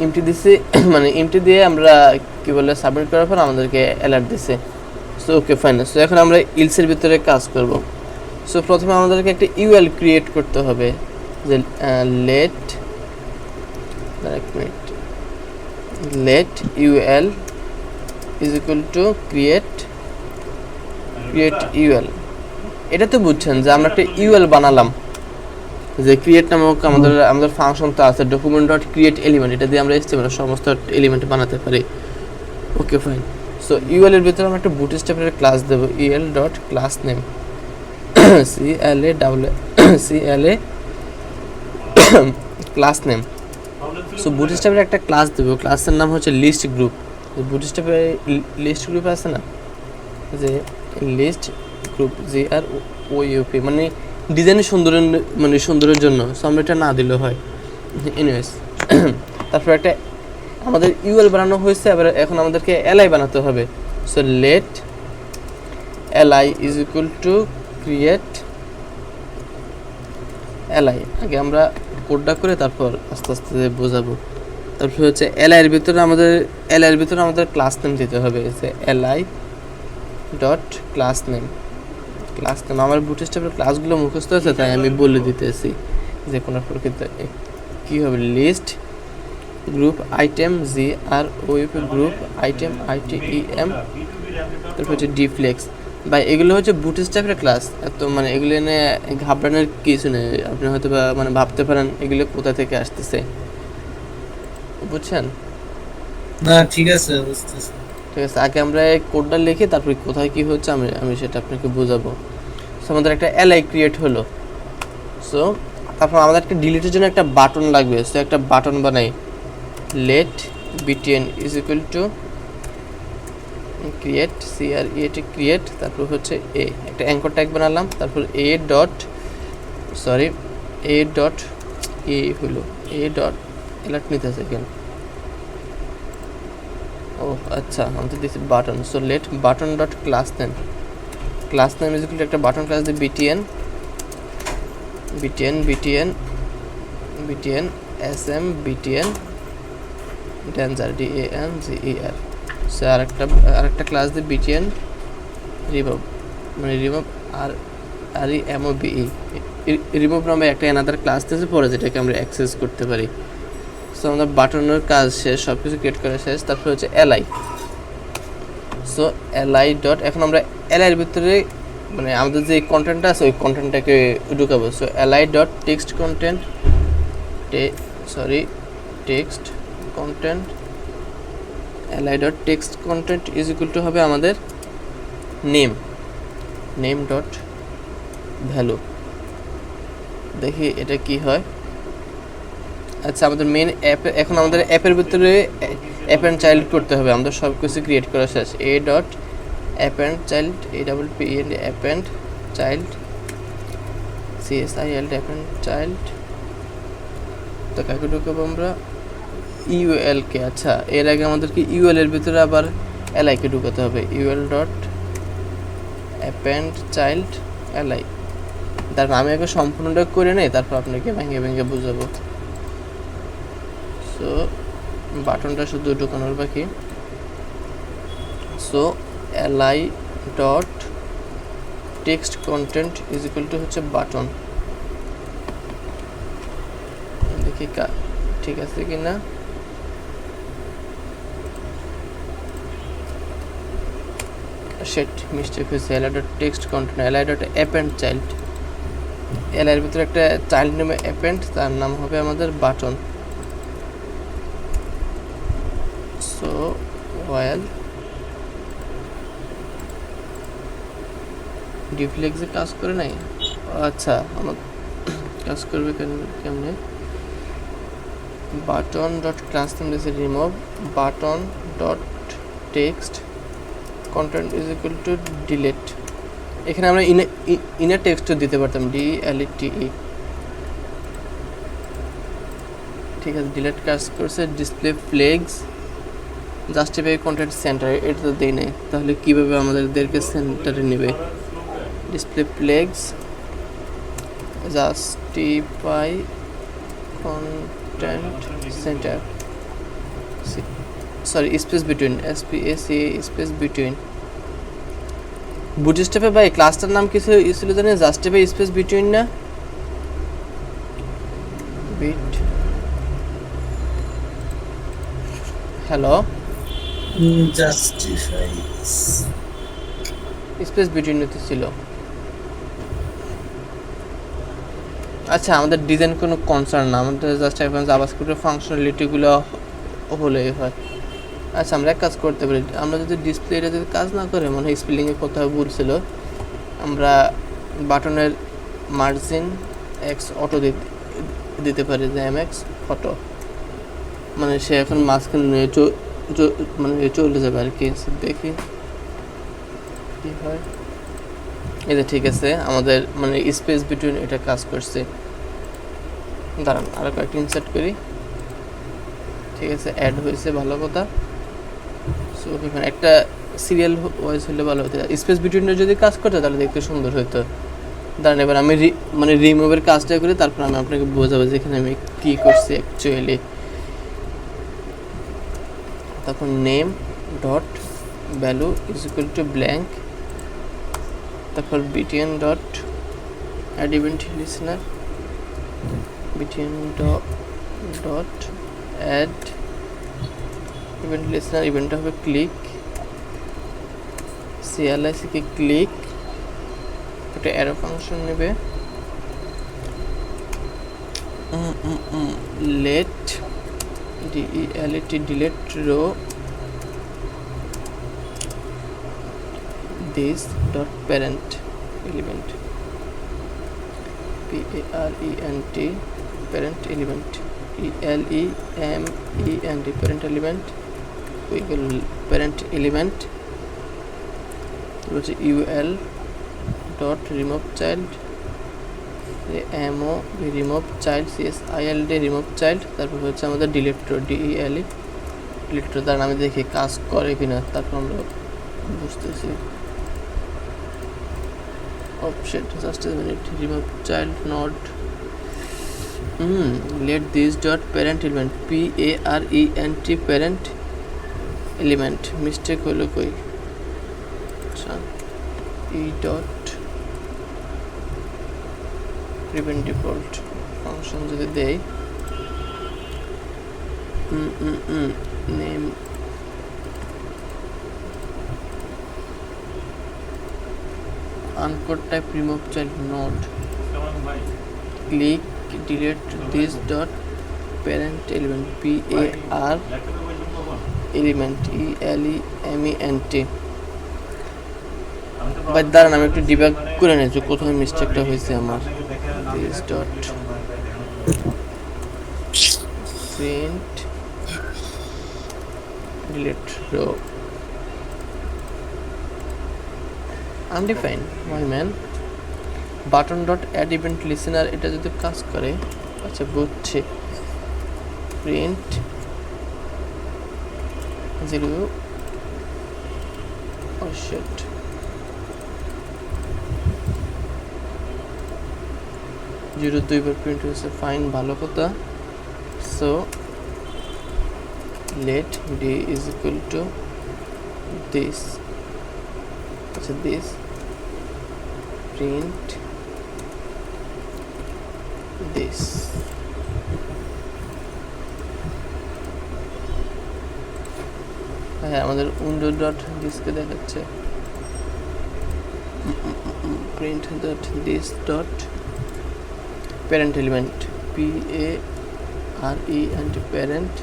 এমটি দিছে, মানে এমটি দিয়ে আমরা কি বলে সাবমিট করার পর আমাদেরকে অ্যালার্ট দিছে। So okay fine. সো এখন আমরা ইলসের ভিতরে কাজ করব। সো প্রথমে আমাদেরকে একটা ইউএল ক্রিয়েট করতে হবে, যে let UL is equal to create UL. এটা তো বুঝছেন যে আমরা একটা ইউএল বানালাম, যে ক্রিয়েট নামক আমাদের ফাংশন তো আছে, ডকুমেন্ট ডট ক্রিয়েট এলিমেন্ট, এটা দিয়ে আমরা HTML সমস্ত এলিমেন্ট বানাতে পারি। Okay fine. সো ইউএল এর ভিতরে আমরা একটা বুটস্ট্র্যাপের ক্লাস দেব, UL dot class name CLA class name. So বুটস্ট্র্যাপের একটা ক্লাস দেব, ক্লাসের নাম হচ্ছে লিস্ট গ্রুপ। বুটস্ট্র্যাপে লিস্ট গ্রুপ আছে না, যে লিস্ট গ্রুপ GROUP, মানে ডিজাইনের সুন্দরের জন্য। সো আমরা এটা না দিলেও হয়। এনিওয়েজ তারপর একটা আমাদের ইউএল বানানো হয়েছে, এবার এখন আমাদেরকে এলআই বানাতে হবে। So let LI is equal to create LI. আগে আমরা কোডটা করে তারপর আস্তে আস্তে বোঝাবো। তারপর হচ্ছে এলআইয়ের ভিতরে আমাদের ক্লাস নেম দিতে হবে, যে LI dot class name. Class কেন, আমার বুটস্ট্র্যাপের ক্লাসগুলো মুখস্থ আছে, তাই আমি বলে দিতেছি যে কোনো প্রকৃত কী হবে। List group item GROUP group item ITEM, তারপর হচ্ছে ডিফ্লেক্স। বা এগুলো হচ্ছে বুটস্ট্র্যাপের ক্লাস, তো মানে এগুলো নিয়ে ঘাবড়ানোর কিছু নেই। আপনি হয়তো বা মানে ভাবতে পারেন এগুলো কোথা থেকে আসতেছে, বুঝছেন? না ঠিক আছে, বুঝতেছি। ঠিক আছে, আগে আমরা এই কোডটা লিখি, তারপরে কোথায় কী হচ্ছে আমি সেটা আপনাকে বোঝাবো। সো আমাদের একটা LI ক্রিয়েট হলো। সো তারপর আমাদের একটা ডিলিটের জন্য একটা বাটন লাগবে। সো একটা বাটন বানাই, let btn is equal to create create, তারপর হচ্ছে a, একটা অ্যাঙ্কর ট্যাগ বানালাম, তারপর a ডট হলো a ডট অ্যালার্ট নিতেছে কেন, ও আচ্ছা আমাদের দিচ্ছি button. So let button dot class name is equal to একটা বাটন ক্লাস দিয়ে btn sm btn danger DANGER। So আরেকটা ক্লাস দিয়ে btn remove, মানে রিমুভ REMOVE, রিমুভ নামে একটা অ্যানাদার ক্লাস দিয়েছে পরে, যেটাকে আমরা অ্যাক্সেস করতে পারি। সো আমাদের বাটনের কাজ শেষ, সব কিছু ক্রিয়েট করা শেষ। তারপর হচ্ছে LI। সো LI ডট, এখন আমরা LI এর ভিতরে মানে আমাদের যে কন্টেন্টটা আছে ওই কন্টেন্টটাকে ঢুকাবো। So LI dot text content LI dot text content is equal to হবে আমাদের নেম ডট ভ্যালু। দেখি এটা কি হয়। আচ্ছা, আমাদের মেন অ্যাপ, এখন আমাদের অ্যাপের ভিতরে অ্যাপ অ্যান্ড চাইল্ড করতে হবে। আমাদের সব কিছু ক্রিয়েট করা শেষ। a dot app and child, APPEND app and child, CSILD app and child. তো কাকে ঢুকাবো আমরা? UL কে। আচ্ছা, এর আগে আমাদেরকে UL এর ভিতরে আবার LI কে ঢুকাতে হবে। UL dot app and child LI। তারপর আমি আগে সম্পূর্ণটা করে নেই, তারপর আপনাকে ভেঙে বুঝাবো। সো বাটনটা শুধু ঢুকানোর বাকি। So LI dot text content is equal two হচ্ছে বাটন। দেখি ঠিক আছে কি না। মিস্টেক হয়েছে। LI dot text content, LI dot app and child. LI এর ভিতরে একটা চাইল্ড নেমে অ্যাপেন্ড, তার নাম হবে আমাদের বাটন। সো ওয়েল ডিফ্লেক্সে কাজ করে নাই। আচ্ছা, আমার কাজ করবে কেমনে? বাটন ডট ক্লাস নেম দিয়েছে remove button dot text content is equal two delete. এখানে আমরা ইনার টেক্সটও দিতে পারতাম, DLETE। ঠিক আছে, ডিলিট কাজ করছে। Display flex justify content center, এটা তো দেই নাই, তাহলে কীভাবে আমাদেরকে সেন্টারে নেবে? Display flex justify content center, sorry space between, SPACE space between. বুটস্ট্র্যাপে ভাই ক্লাসটার নাম কিছু ছিল জানেন? জাস্টিফাই স্পেস বিটুইন না? বিট হ্যালো, জাস্টিফাই স্পেস বিটুইন তো ছিল। আচ্ছা, আমাদের ডিজাইন কোনো কনসার্ন না, আমাদের জাস্ট এখন জাভাস্ক্রিপ্টের ফাংশনালিটিগুলো হলেই হয়। আচ্ছা, আমরা এক কাজ করতে পারি, আমরা যদি ডিসপ্লেটা যদি কাজ না করে, মনে হয় স্পেলিংয়ে কোথাও ভুল ছিল, আমরা বাটনের মার্জিন এক্স অটো দিতে পারি, যে MX অটো, মানে সে এখন মাঝখানে মানে চলে যাবে আর কি। দেখি কি হয়। এটা ঠিক আছে, আমাদের মানে স্পেস বিটুইন এটা কাজ করছে। দাঁড়ান আরও কয়েকটা ইনসার্ট করি। ঠিক আছে, অ্যাড হয়েছে, ভালো কথা। সো এখানে একটা সিরিয়াল ওয়াইজ হলে ভালো হতো। স্পেস বিটুইনে যদি কাজ করতো তাহলে দেখতে সুন্দর হতো। দাঁড়ান, এবার আমি মানে রিমুভের কাজটা করি, তারপর আমি আপনাকে বোঝাবো যে এখানে আমি কী করছি অ্যাকচুয়ালি। তারপর name dot value is equal to blank তারপর btn dot add event listener, btn dot add event listener, ইভেন্টটা হবে ক্লিক, CLIC কে ক্লিক, একটা অ্যারো ফাংশন নেবে, let DELET delete row this dot parent element, PARENT parent element, ELEMENT parent element, equal parent element হচ্ছে UL dot remove child, mo remove child, CSILD remove child, তারপর হচ্ছে আমাদের delete row, DELE delete row। তার আমি দেখি কাজ করে কিনা, তারপর আমরা বুঝতেছি। Option just a minute, remove child node, let this dot parent element, PARENT parent element, mistake হলো কই, আচ্ছা e dot prevent default function যদি দেই, name uncode type remove child node, click delete this dot parent element, PAR element, ELEMENT। But দাঁড়ান আমি একটু debug করে নিই যে কোথায় মিস্টেকটা হয়েছে আমার। this dot print delete row undefined, my man, button dot add event listener, এটা যদি কাজ করে, আচ্ছা বুঝছি, print 0, oh shit, জিরো দুইবার প্রিন্ট হয়েছে, ফাইন, ভালো কথা। So let d is equal to this, আচ্ছা this print this, হ্যাঁ আমাদের উইন্ডো ডট ডিসকে দেখাচ্ছে, print dot this dot parent element, PARENT parent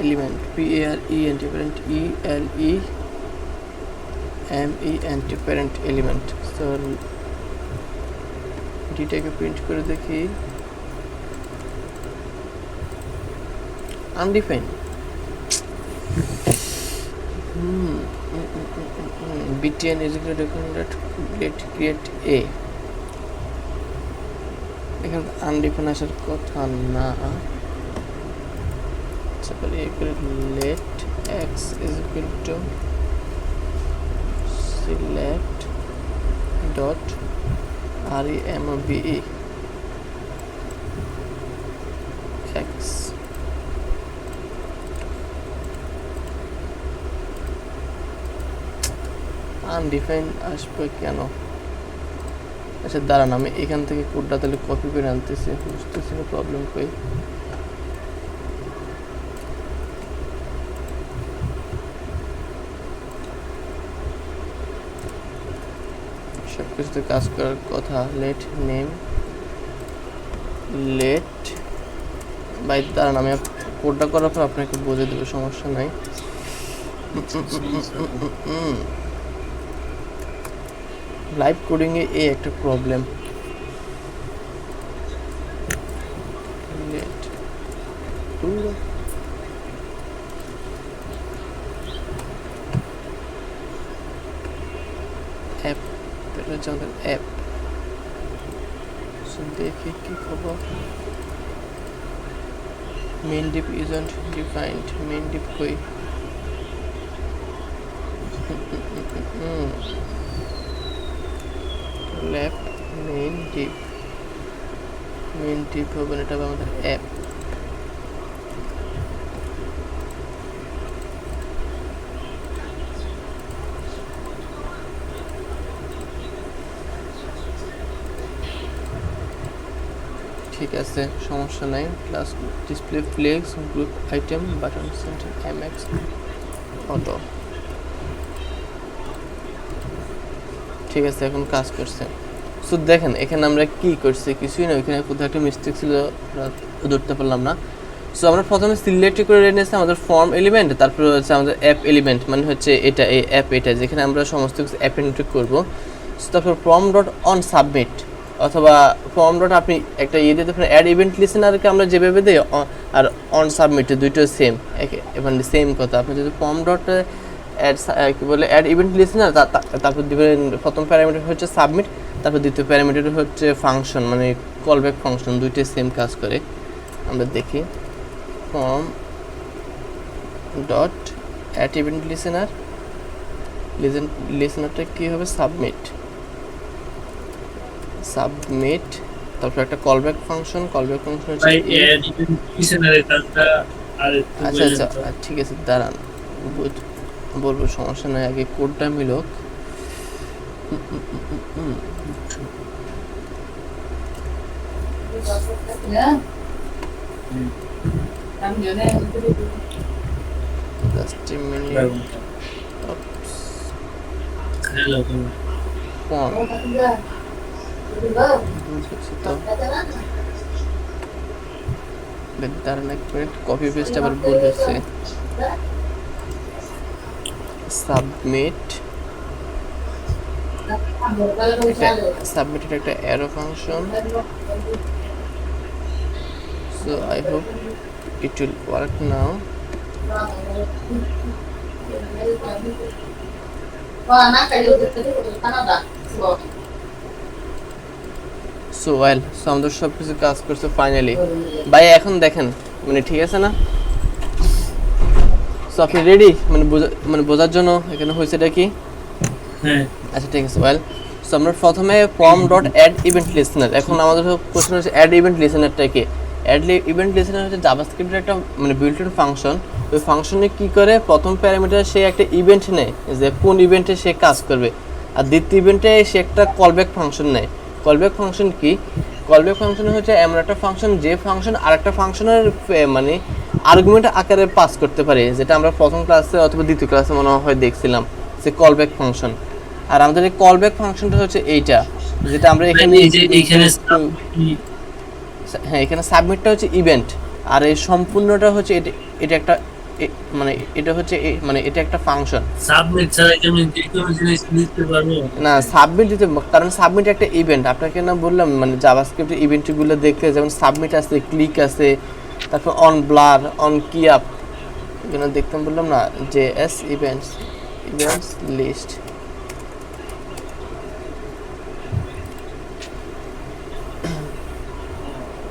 element, PARENT parent ELEMENT parent element। So ডিটাকে print করে দেখি, undefined, btn is equal to let create a, এখানে undefined আসার কথা না, আচ্ছা বলি let x is equal to select dot remove x, undefined আসবে কেন? আচ্ছা দাঁড়ান আমি এখান থেকে কোডটা তাহলে কপি করে আনতেছি, বুঝতেছি না প্রবলেম কই। সব কিছুতে কাজ করার কথা, লেট নেম, লেট বাই, দাঁড়ান আমি কোডটা করার পর আপনাকে বলে দেবো, সমস্যা নাই। লাইভ কোডিং এ এই একটা প্রবলেম, লেট অ্যাপ, এটা হচ্ছে আমাদের অ্যাপ। দেখি কি খবর, main deep isn't defined, main deep কই, ল্যাপ মেইন ডিপ হবে না, এটা হবে আমাদের অ্যাপ। ঠিক আছে, সমস্যা নাই। Class display flakes group item button centre MX auto. ঠিক আছে, এখন কাজ করছে। সো দেখেন এখানে আমরা কি করছি, কিছুই না, এখানে কোথাও একটা মিস্টেক ছিল, ধরতে পারলাম না। সো আমরা প্রথমে সিলেক্ট করে নিয়েছি আমাদের ফর্ম এলিমেন্ট, তারপরে হচ্ছে আমাদের অ্যাপ এলিমেন্ট, মানে হচ্ছে এটা এই অ্যাপ, এটা যেখানে আমরা সমস্ত কিছু অ্যাপ এন্ট্রি করবো। সো তারপর ফর্ম ডট অন সাবমিট, অথবা ফর্ম ডট আপনি একটা ইয়ে দিতে পারেন, অ্যাড ইভেন্ট লিসেনারকে আমরা যেভাবে দিই আর অন সাবমিট দুইটো সেম, মানে সেম কথা। আপনি যদি ফর্ম ডট অ্যাড কি বলে অ্যাড ইভেন্ট লিসেনার, তারপর দিবেন প্রথম প্যারামিটার হচ্ছে সাবমিট, তারপর দ্বিতীয় প্যারামিটার হচ্ছে ফাংশন, মানে কলব্যাক ফাংশন, দুইটাই সেম কাজ করে। আমরা দেখি ফর্ম ডট অ্যাড ইভেন্ট লিসেনারটা কী হবে, সাবমিট, তারপর একটা কলব্যাক ফাংশন হচ্ছে আচ্ছা আচ্ছা ঠিক আছে, দাঁড়ান বলবো, সমস্যা নয়, আগে কোডটা milk. Just a minute. Oops. Hello. Font. দাঁড়ান এক মিনিট, কপি পেস্ট আবার ভুল হচ্ছে। সাবমিটেড একটা arrow function. So I hope it will work now. So well, so আমাদের সব কিছু কাজ করছে ফাইনালি। ভাই এখন দেখেন, মানে ঠিক আছে না? সো আপনি রেডি, মানে বোঝার জন্য এখানে হয়েছেটা কি? হ্যাঁ আচ্ছা ঠিক আছে, ওয়েল সো আমরা প্রথমে form dot add event listener, এখন আমাদের কোশ্চেন হচ্ছে অ্যাড ইভেন্ট লিসেনারটা কি? অ্যাড ইভেন্ট লিসেনার হচ্ছে জাভাস্ক্রিপ্টের একটা মানে বিল্ট ইন ফাংশন। ওই ফাংশনে কি করে, প্রথম প্যারামিটার সে একটা ইভেন্ট নেয় যে কোন ইভেন্টে সে কাজ করবে, আর দ্বিতীয় ইভেন্টে সে একটা কলব্যাক ফাংশন নেয়। কলব্যাক ফাংশন কি? কলব্যাক ফাংশন হচ্ছে এমন একটা ফাংশন যে ফাংশন আরেকটা ফাংশনের মানে আর্গুমেন্ট আকারে পাস করতে পারে, যেটা আমরা প্রথম ক্লাসে অথবা দ্বিতীয় ক্লাসে মনে হয় দেখছিলাম, সে কলব্যাক ফাংশন। আর আমাদের এই কলব্যাক ফাংশনটা হচ্ছে এইটা, যেটা আমরা এখানে হ্যাঁ এখানে সাবমিটটা হচ্ছে ইভেন্ট, আর এই সম্পূর্ণটা হচ্ছে এটা একটা মানে এটা হচ্ছে মানে এটা একটা ফাংশন। সাবমিট ছাড়া কি আমি যে কোনো জিনিস লিখতে পারবো না? সাবমিট দিতে, কারণ সাবমিট একটা ইভেন্ট। আপনাকে না বললাম মানে জাভাস্ক্রিপ্টের ইভেন্টগুলো দেখতে, যেমন সাবমিট আছে, ক্লিক আছে, তারপর অন ব্লার, অন কি আপ, এখানে দেখতাম বললাম না যে এস ইভেন্টস লিস্ট।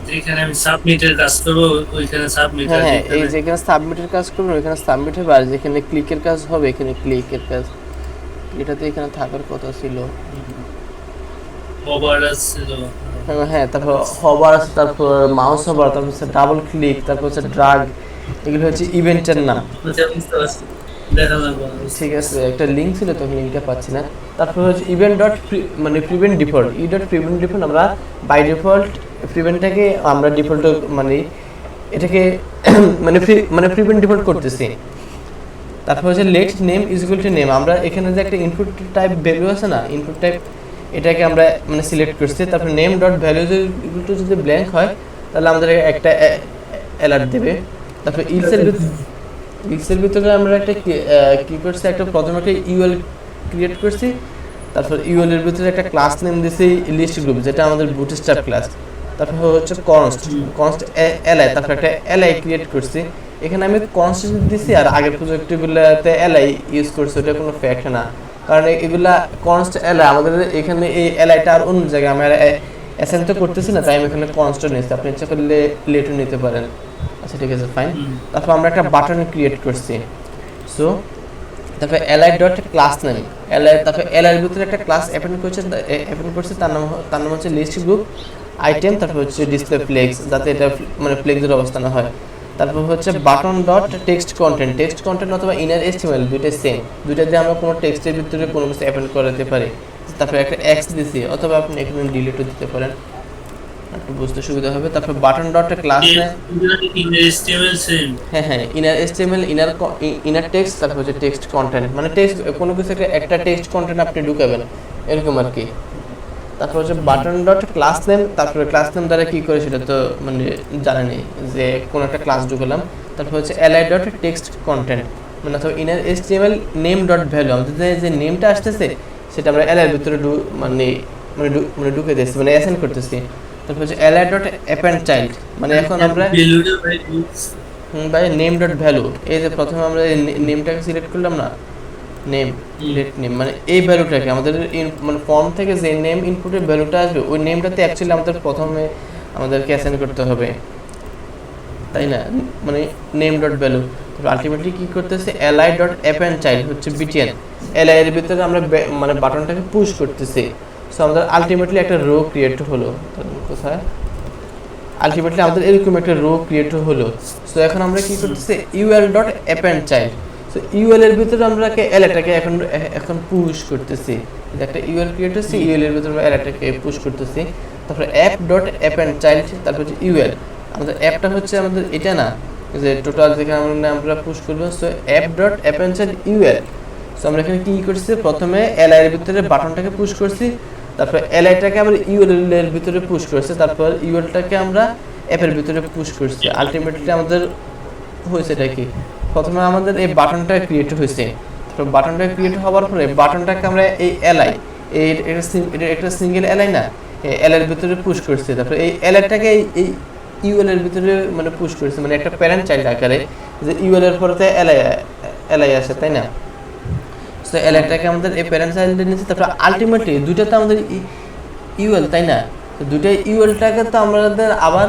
যেখানে আমি সাবমিটের কাজ করব ওইখানে সাবমিট হ্যাঁ হ্যাঁ, এই যেখানে সাবমিটের কাজ করবেন ওইখানে সাবমিট হবে, আর যেখানে ক্লিকের কাজ হবে এখানে ক্লিকের কাজ। এটাতে এখানে থাকার কথা ছিল, ওভার ছিল। হ্যাঁ তারপর হবার আছে, তারপর মাউস হবার, তারপর হচ্ছে ডাবল ক্লিক, তারপর হচ্ছে ড্রাগ, এগুলো হচ্ছে ইভেন্টের নাম। দেখা যাবে, ঠিক আছে, একটা লিঙ্ক ছিল তো লিঙ্কটা পাচ্ছি না। তারপর হচ্ছে ইভেন্ট ডট মানে prevent default, E dot prevent default, আমরা বাই ডিফল্ট প্রিভেন্টটাকে আমরা ডিফল্ট মানে এটাকে মানে প্রিভেন্ট ডিফল্ট করতেছি। তারপর হচ্ছে let name is equal to name, আমরা এখানে যে একটা ইনপুট টাইপ ভ্যালু আছে না, ইনপুট টাইপ, এটাকে আমরা মানে সিলেক্ট করছি। তারপর name dot value equal to যদি ব্ল্যাঙ্ক হয় তাহলে আমাদের একটা অ্যালার্ট দেবে। তারপর ইলসের ভিতরে আমরা একটা কি করছি, একটা প্রথমে একটা ইউএল ক্রিয়েট করছি, তারপর ইউএল এর ভিতরে একটা ক্লাস নেম দিয়েছি লিস্ট গ্রুপ, যেটা আমাদের বুটস্ট্র্যাপ ক্লাস। তারপর হচ্ছে কনস্ট এলআই, তারপর একটা এলআই ক্রিয়েট করছি, এখানে আমি কনস্ট দিছি, আর আগের প্রজেক্টগুলোতে এলআই ইউজ করছি, ওটা কোনো ফ্যাক্ট না, কারণ এগুলা কনস্ট এলআই আমাদের এখানে এই এলআইটা আর অন্য জায়গায় আমরা অ্যাসাইন তো করতেছি না, তাই আমি এখানে কনস্ট নিয়েছি, আপনি ইচ্ছা করলে লেটও নিতে পারেন। আচ্ছা ঠিক আছে ফাইন। তারপর আমরা একটা বাটন ক্রিয়েট করছি, সো তারপর এলআই ডট ক্লাস নেম, তারপর এলআই এর ভিতরে একটা ক্লাস অ্যাপেন্ড করছে, তার নাম হচ্ছে লিস্ট গ্রুপ আইটেম, তারপর হচ্ছে ডিসপ্লে ফ্লেক্স, যাতে এটা মানে ফ্লেক্সের অবস্থান হয়। তারপর হচ্ছে বাটন ডট টেক্সট কন্টেন্ট অথবা ইনার এসটিএমএল, দুইটা সেম, দুইটা দিয়ে আমরা কোনো টেক্সটের ভিতরে কোনো কিছু অ্যাপেন্ড করাতে পারি। তারপর একটা এক্স দিছি, অথবা আপনি এখানে ডিলিটও দিতে পারেন, একটু বুঝতে সুবিধা হবে। তারপর button dot class name, in HTML same. হ্যাঁ ইনার HTML, ইনার টেক্সট, তারপর হচ্ছে টেক্সট কন্টেন্ট, মানে টেক্সট কোনো কিছু একটা টেক্সট কন্টেন্ট আপনি ঢুকাবেন এরকম আর কি। তারপর হচ্ছে বাটন ডট ক্লাস নেম, তারপরে ক্লাস নেম দ্বারা কি করে সেটা তো মানে জানেনি যে কোন একটা ক্লাস ঢুকালাম। তারপর হচ্ছে এলআই ডট টেক্সট কন্টেন্ট, মানে অথবা inner HTML name dot value, আমাদের যে নেমটা আসতেছে সেটা আমরা এলআই এর ভিতরে মানে ঢুকে দিচ্ছি, মানে অ্যাসাইন করতেছি। তারপর হচ্ছে এলআই ডট অ্যাপেন্ড চাইল্ড, মানে এখন আমরা ভাই নেম ডট ভ্যালু, এই যে প্রথমে আমরা নেমটাকে সিলেক্ট করলাম না, নেম লেট নেম, মানে এই ভ্যালুটাকে আমাদের মানে ফর্ম থেকে যে নেম ইনপুটের ভ্যালুটা আসবে ওই নেমটাতে অ্যাকচুয়ালি আমাদের প্রথমে আমাদেরকে অ্যাসাইন করতে হবে, তাই না? মানে নেম ডট ভ্যালু। আলটিমেটলি কি করতেছে, এলআই ডট অ্যাপেন্ড চাইল্ড হচ্ছে বিটিএন, এলআই এর ভিতরে আমরা মানে বাটনটাকে পুশ করতেছি। সো আমাদের আলটিমেটলি একটা রো ক্রিয়েট হলো, কোথায় আলটিমেটলি আমাদের এরকম একটা রো ক্রিয়েট হলো। সো এখন আমরা কি করতেছি, UL dot append child, so UL এর ভিতরে আমরা এলআইটাকে এখন পুশ করতেছি, একটা ইউএল ক্রিয়েট হচ্ছে, ইউএল এর ভিতরে আমরা এলআইটাকে পুশ করতেছি। তারপরে অ্যাপ ডট অ্যাপেন্ড চাইল্ড, তারপর হচ্ছে ইউএল, আমাদের অ্যাপটা হচ্ছে আমাদের এটা না, যে টোটাল যেখানে আমরা পুশ করবো। So app dot append child UL. So আমরা এখানে কি করছি, প্রথমে এলআই এর ভিতরে বাটনটাকে পুশ করছি, তারপর এলআইটাকে আমরা ইউএল এর ভিতরে পুশ করছি, তারপর ইউএলটাকে আমরা অ্যাপের ভিতরে পুশ করছি। আলটিমেটলি আমাদের হয়েছে এটা কি, প্রথমে আমাদের এই বাটনটা ক্রিয়েট হয়েছে, তারপর বাটনটা ক্রিয়েট হওয়ার পরে বাটনটাকে আমরা এই এলআই, এটা একটা সিঙ্গেল এলআই না, এল এর ভিতরে পুশ করছি, তারপর এই এলআইটাকে এই ইউএল এর ভিতরে মানে পুশ করছি, মানে একটা প্যারেন্ট চাইল্ড আকারে, যে ইউএল এর পরে এলআই আসে, তাই না? সো এলআইটাকে আমাদের এই প্যারেন্ট চাইল্ডে নিয়েছি, তারপর আলটিমেটলি দুইটাতে আমাদের ইউএল, তাই না? তো দুইটাই ইউএলটাকে তো আমাদের আবার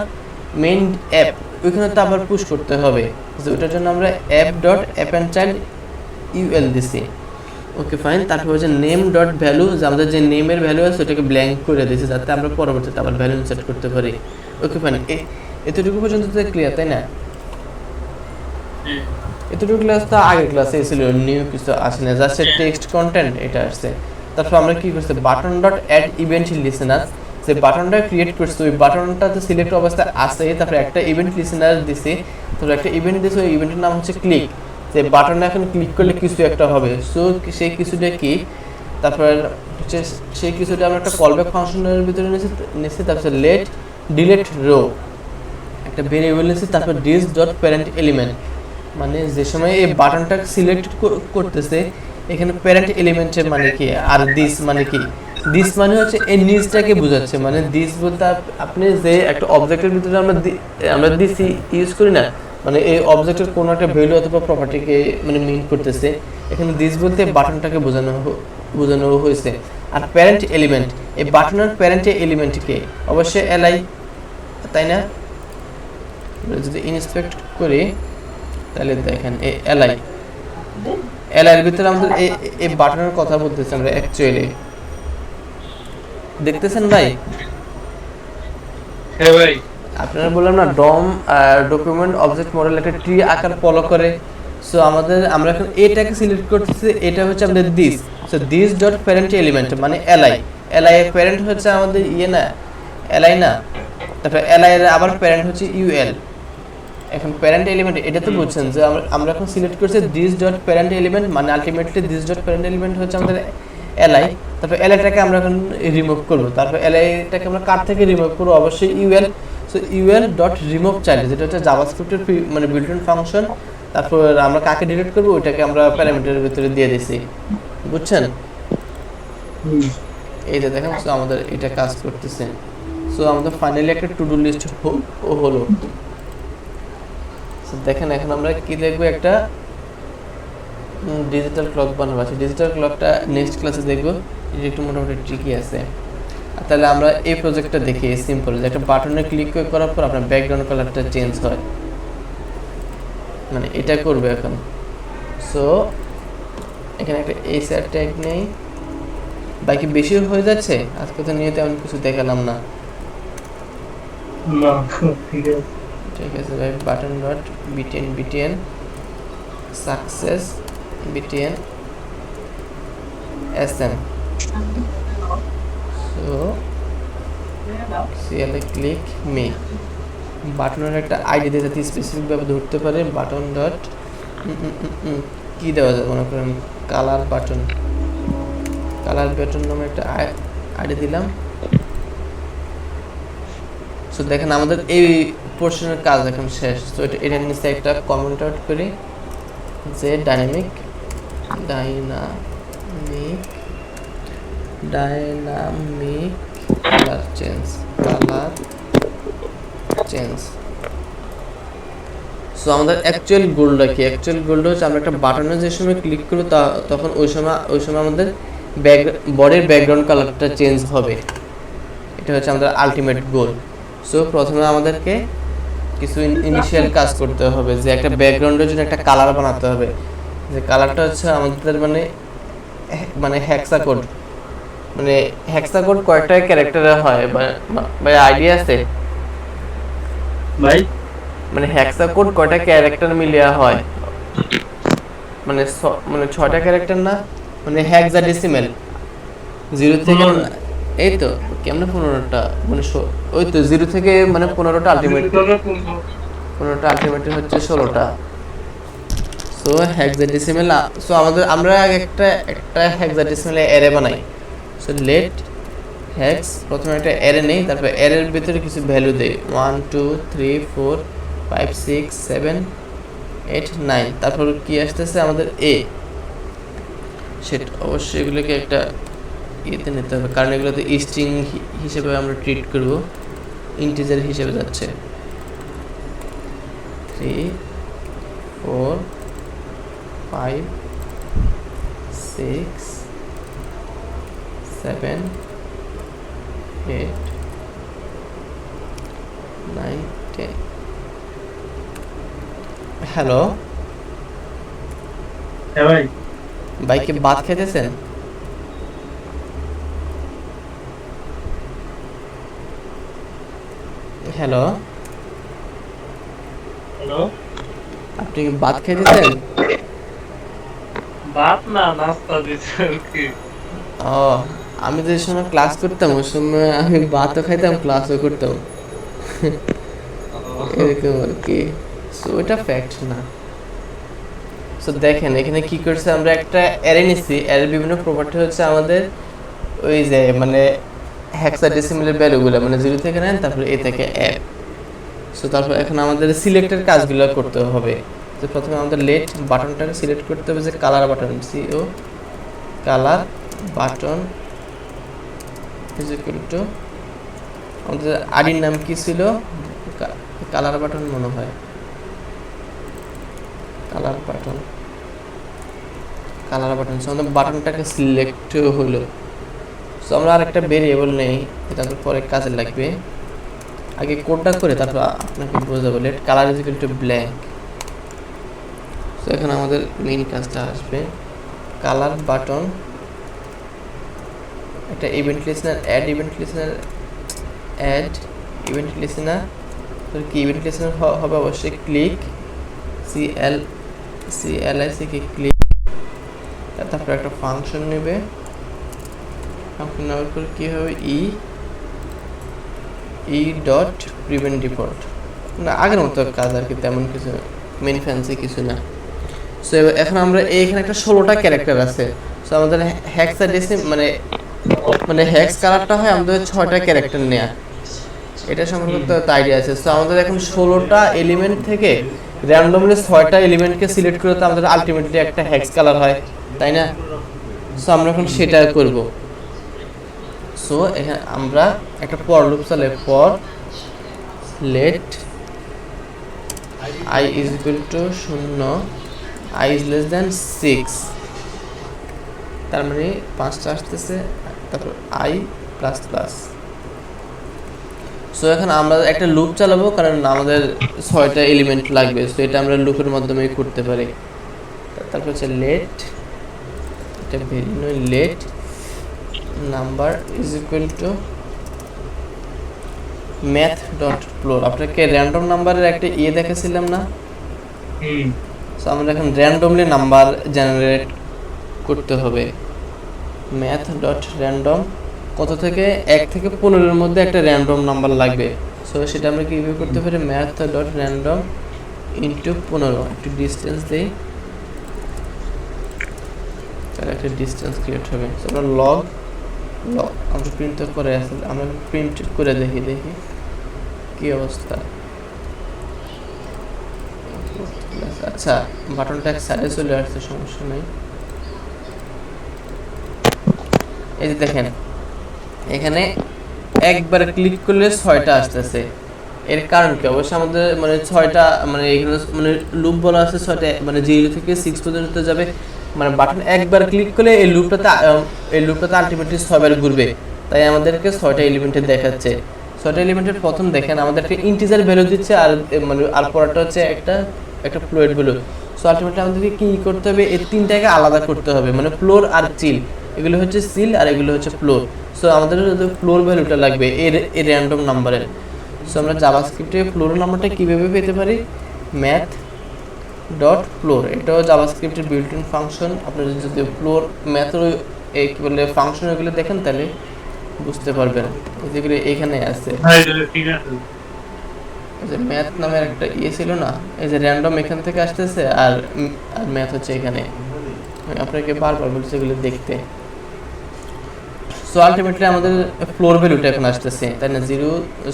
মেইন অ্যাপ ওইখানে তো আবার পুশ করতে হবে, তো ওটার জন্য আমরা app dot append child UL দিছি। Okay fine. তারপর হচ্ছে নেম ডট ভ্যালু, যে আমাদের যে নেমের ভ্যালু আছে ওটাকে ব্ল্যাঙ্ক করে দিয়েছি যাতে আমরা পরবর্তীতে আবার ভ্যালু ইনসার্ট করতে পারি। ওকে ফাইন, এতটুকু পর্যন্ত তো ক্লিয়ার, তাই না? এতটুকু ক্লাস তো আগের ক্লাসে ছিল, নিউ কিছু আসে না, জাস্ট টেক্সট কন্টেন্ট এটা আসছে। তারপর আমরা কি করছি, button dot add event listener, যে বাটনটা ক্রিয়েট করছি ওই বাটনটা তো সিলেক্ট অবস্থায় আছে, তারপরে একটা ইভেন্ট লিসেনার দিছি, তারপর একটা ইভেন্ট দিছি, ওই ইভেন্টের নাম হচ্ছে ক্লিক, যে বাটনে এখন ক্লিক করলে কিছু একটা হবে। সো সেই কিছুটা কি, তারপর হচ্ছে সেই কিছুটা আমরা একটা কলব্যাক ফাংশনের ভিতরে নিয়েছি, তারপর লেট ডিলেট রো একটা ভেরিয়েবল নিয়েছি, তারপর দিস ডট প্যারেন্ট এলিমেন্ট, মানে যে সময় এই বাটনটা সিলেক্ট করতেছে এখানে প্যারেন্ট এলিমেন্টের মানে কি, আর দিস মানে কি, দিস মানে হচ্ছে এই নিচটাকে বোঝাচ্ছে, মানে দিস বলতে আপনি যে একটা অবজেক্টের ভিতরে আমরা দিস ইউজ করি না, মানে এই অবজেক্টের কোনো একটা ভ্যালু অথবা প্রপার্টিকে মানে মিন করতেছে, এখানে দিস বলতে বাটনটাকে বোঝানো হয়েছে। আর প্যারেন্ট এলিমেন্ট, এই বাটনের প্যারেন্ট এলিমেন্টকে অবশ্যই এলআই, তাই না? যদি ইনস্পেক্ট করি তাহলে দেখেন এই এলআই এর ভিতরে আমাদের এই বাটনের কথা বলতেছি আমরা অ্যাকচুয়ালি, দেখতেছেন ভাই? হ্যাঁ ভাই, আপনারা বললাম না ডম ডকুমেন্ট অবজেক্ট মডেল একটা ট্রি আকার ফলো করে। সো আমরা এখন এটাকে সিলেক্ট করতেছি, এটা হচ্ছে আমাদের this. So this dot parent element মানে এলআই এর প্যারেন্ট হচ্ছে আমাদের না এলআই না, তারপর এলআই এর আবার প্যারেন্ট হচ্ছে ইউএল। এখন প্যারেন্ট এলিমেন্ট এটা তো বুঝছেন যে আমরা এখন সিলেক্ট করছি দিস ডট প্যারেন্ট এলিমেন্ট, মানে ultimately this dot parent element হচ্ছে আমাদের এলআই। তারপর এলআইটাকে আমরা এখন রিমুভ করব, তারপর এলআইটাকে আমরা কার থেকে রিমুভ করব, অবশ্যই UL. So UL dot remove child, যেটা হচ্ছে জাভাস্ক্রিপ্টের মানে বিল্ট ইন ফাংশন, তারপর আমরা কাকে ডিলিট করব ওইটাকে আমরা প্যারামিটারের ভিতরে দিয়ে দিছি, বুঝছেন? এই যে দেখেন, সো আমাদের এটা কাজ করতেছে। সো আমাদের ফাইনালি একটা টু ডু লিস্ট হলো। দেখেন এখন আমরা কি দেখবো, একটা ডিজিটাল ক্লক বানাবো। আছে ডিজিটাল ক্লকটা নেক্সট ক্লাসে দেখবো, এটা একটু মোটামুটি ট্রিকি আছে। আর তাহলে আমরা এই প্রজেক্টটা দেখি, সিম্পল, যে একটা বাটনে ক্লিক করার পর আপনার ব্যাকগ্রাউন্ড কালারটা চেঞ্জ হয়, মানে এটা করবে এখন। সো এখানে একটা এসআর ট্যাগ নেই, বাকি বেশি হয়ে যাচ্ছে, আজকে তো নিয়ে তেমন কিছু দেখালাম না। ঠিক আছে ভাই, button dot BTN success BTN SM. So CLA click me বাটনের একটা আইডি দিয়ে যাতে স্পেসিফিকভাবে ধরতে পারে বাটন ডট কী দেওয়া যায় মনে করেন কালার বাটন নামে একটা আইডি দিলাম। সো দেখেন আমাদের এই পোর্শনের কাজ এখন শেষ। তো এটা নিচে একটা কমেন্ট আউট করি যে ডাইনামিক কালার চেঞ্জ। সো আমাদের অ্যাকচুয়াল গোলটা কি? অ্যাকচুয়াল গোলটা হচ্ছে আমরা একটা বাটনে যে সময় ক্লিক করব তখন ওই সময় আমাদের বডির ব্যাকগ্রাউন্ড কালারটা চেঞ্জ হবে। এটা হচ্ছে আমাদের আলটিমেট গোল। সো প্রথমে আমাদেরকে কিছু ইনিশিয়াল কাজ করতে হবে, যে একটা ব্যাকগ্রাউন্ডের জন্য একটা কালার বানাতে হবে, যে কালারটা হচ্ছে আমাদের মানে হেক্সাকোড। মানে হেক্সাকোড কয়েকটা ক্যারেক্টারে হয় বা আইডিয়া আছে ভাই? মানে হেক্সাকোড কয়টা ক্যারেক্টার মিলিয়ে হয়? মানে 6টা ক্যারেক্টার না, মানে হেক্সাডেসিমাল 0 থেকে এই তো কেমনে 15টা মানে ওই তো 0 থেকে মানে 15টা আলটিমেট 15টা আলটিমেটলি হচ্ছে 16টা। So hexadecimal. সো আমরা আগে একটা হেক্সাডেসিমাল অ্যারে বানাই। সো লেট হেক্স প্রথমে একটা অ্যারে নেই, তারপর অ্যারের ভিতরে কিছু ভ্যালু দেই 1 2 3 4 5 6 7 8 9। তারপর কি আসতেছে আমাদের এ, সেটা অবশ্যই এগুলোকে একটা ইয়েতে নিতে হবে, কারণ এগুলোতে স্ট্রিং হিসেবে আমরা ট্রিট করব, ইন্টিজার হিসেবে যাচ্ছে। 3 4 5 6 7 8 9 10। হ্যালো হ্যাঁ ভাই। ভাই কি ভাত খেতেছেন? হ্যালো হ্যালো, আপনি কি ভাত খেতেছেন? ভাত না, নাস্তা দিচ্ছে আর কি। ও, আমি যে সময় ক্লাস করতাম ওই সময় আমি ভাতও খাইতাম ক্লাসও করতাম, এরকম আর কি। সো এটা ফ্যাক্ট না। সো দেখেন এখানে কি করছে, আমরা একটা অ্যারে নিচ্ছি, অ্যারের বিভিন্ন প্রপার্টি হচ্ছে আমাদের ওই যে মানে হেক্সাডেসিমালের ভ্যালুগুলো মানে 0 থেকে 9 তারপর এ থেকে এক। সো তারপর এখন আমাদের সিলেক্টের কাজগুলো করতে হবে। তো প্রথমে আমাদের লেট বাটনটাকে সিলেক্ট করতে হবে, যে colour button CO colour button is equal to আমাদের আইডির নাম কি ছিল? কালার বাটন মনে হয়, কালার বাটন। সো আমাদের বাটনটাকে সিলেক্ট হলো। সো আমরা আরেকটা ভেরিয়েবল নেই, এটা পরে কাজে লাগবে। আগে কোডটা করে তারপর আপনাকে বোঝাবো। Let colour is equal to blank. So এখানে আমাদের মেইন কাজটা আসবে, কালার বাটন একটা event listener add event listener কি ইভেন্ট লিসেনার হবে অবশ্যই ক্লিক CLIC ক্লিক, তারপর একটা ফাংশন নেবে। ফাংশন নেওয়ার পর কি হবে ই ডট প্রিভেন্ট ডিফল্ট, না আগের মতো কাজ আর কি, তেমন কিছু মেন ফ্যান্সি কিছু না। সো এখন আমরা এখানে একটা 16টা ক্যারেক্টার আছে। সো আমাদের হেক্সাডেসিমাল মানে হেক্স কালারটা হয় আমাদের 6টা ক্যারেক্টার নেয়া, এটা সম্পর্কে তো আইডিয়া আছে। সো আমাদের এখন 16টা এলিমেন্ট থেকে র্যান্ডমলি 6টা এলিমেন্টকে সিলেক্ট করে তো আমাদের আলটিমেটলি একটা হেক্স কালার হয়, তাই না? সো আমরা এখন সেটা করব। সো এখানে আমরা একটা ফর লুপ চালাই, for let I is equal to 0, I is less than 6, তার মানে 5টা আসতেছে, তারপর I প্লাস প্লাস। সো এখন আমরা একটা লুপ চালাবো, কারণ আমাদের 6টা এলিমেন্ট লাগবে। সো এটা আমরা লুপের মাধ্যমে করতে পারি। তারপর হচ্ছে লেট, এটা very let number is equal to math dot floor. আপনাকে র্যান্ডম নাম্বারের একটা দেখেছিলাম না? সো আমরা এখন র্যান্ডমলি নাম্বার জেনারেট করতে হবে। ম্যাথ ডট র্যান্ডম কত থেকে 1 থেকে 15 এর মধ্যে একটা র্যান্ডম নাম্বার লাগবে। সো সেটা আমরা কিভাবে করতে পারি, ম্যাথ ডট র্যান্ডম ইনটু 15, একটু ডিসটেন্স দেই, তাহলে একটা ডিসটেন্স ক্রিয়েট হবে। সো আমরা লগ আমরা প্রিন্ট করে আসলে আমরা প্রিন্ট করে দেখি কি অবস্থা। আচ্ছা বাটনটা এক সাইডে চলে আসছে, সমস্যা নেই। এই যে দেখেন এখানে একবার ক্লিক করলে 6টা আসতেছে। এর কারণ কি, অবশ্যই আমাদের মানে 6টা মানে এখানে মানে লুপ বলা আছে 6টা, মানে 0 থেকে 6 পর্যন্ত যাবে। মানে বাটন একবার ক্লিক করলে এই লুপটাতে আলটিমেটলি 6 বার ঘুরবে। তাই আমাদেরকে 6টা এলিমেন্টে দেখাচ্ছে। 6টা এলিমেন্টের প্রথম দেখেন আমাদেরকে ইন্টিজার ভ্যালু দিচ্ছে, আর মানে আর পরেরটা হচ্ছে একটা ফ্লোট ভ্যালু। সো আলটিমেটলি আমাদেরকে কি করতে হবে, এই তিনটাকে আলাদা করতে হবে, মানে ফ্লোর আর চিল, এগুলো হচ্ছে সিল আর এগুলো হচ্ছে ফ্লোর। সো আমাদের ফ্লোর ভ্যালুটা লাগবে এই র্যান্ডম নাম্বারের। সো আমরা জাভাস্ক্রিপ্টে ফ্লোর নাম্বারটা কীভাবে পেতে পারি, ম্যাথ ডট ফ্লোর, এটাও জাভাস্ক্রিপ্টের বিল্ট ইন ফাংশন। আপনারা যদি ফ্লোর ম্যাথের এই কী বলে ফাংশন এগুলো দেখেন তাহলে বুঝতে পারবেন, যেগুলো এখানে আছে। ঠিক আছে, এই যে ম্যাথ নামের একটা ছিল না, এই যে র্যান্ডম এখান থেকে আসতেছে, আর ম্যাথ হচ্ছে এখানে। আমি আপনাকে বারবার বলছি এগুলো দেখতে। সো আলটিমেটলি আমাদের ফ্লোর ভ্যালুটা এখন আসতেছে, তাই না,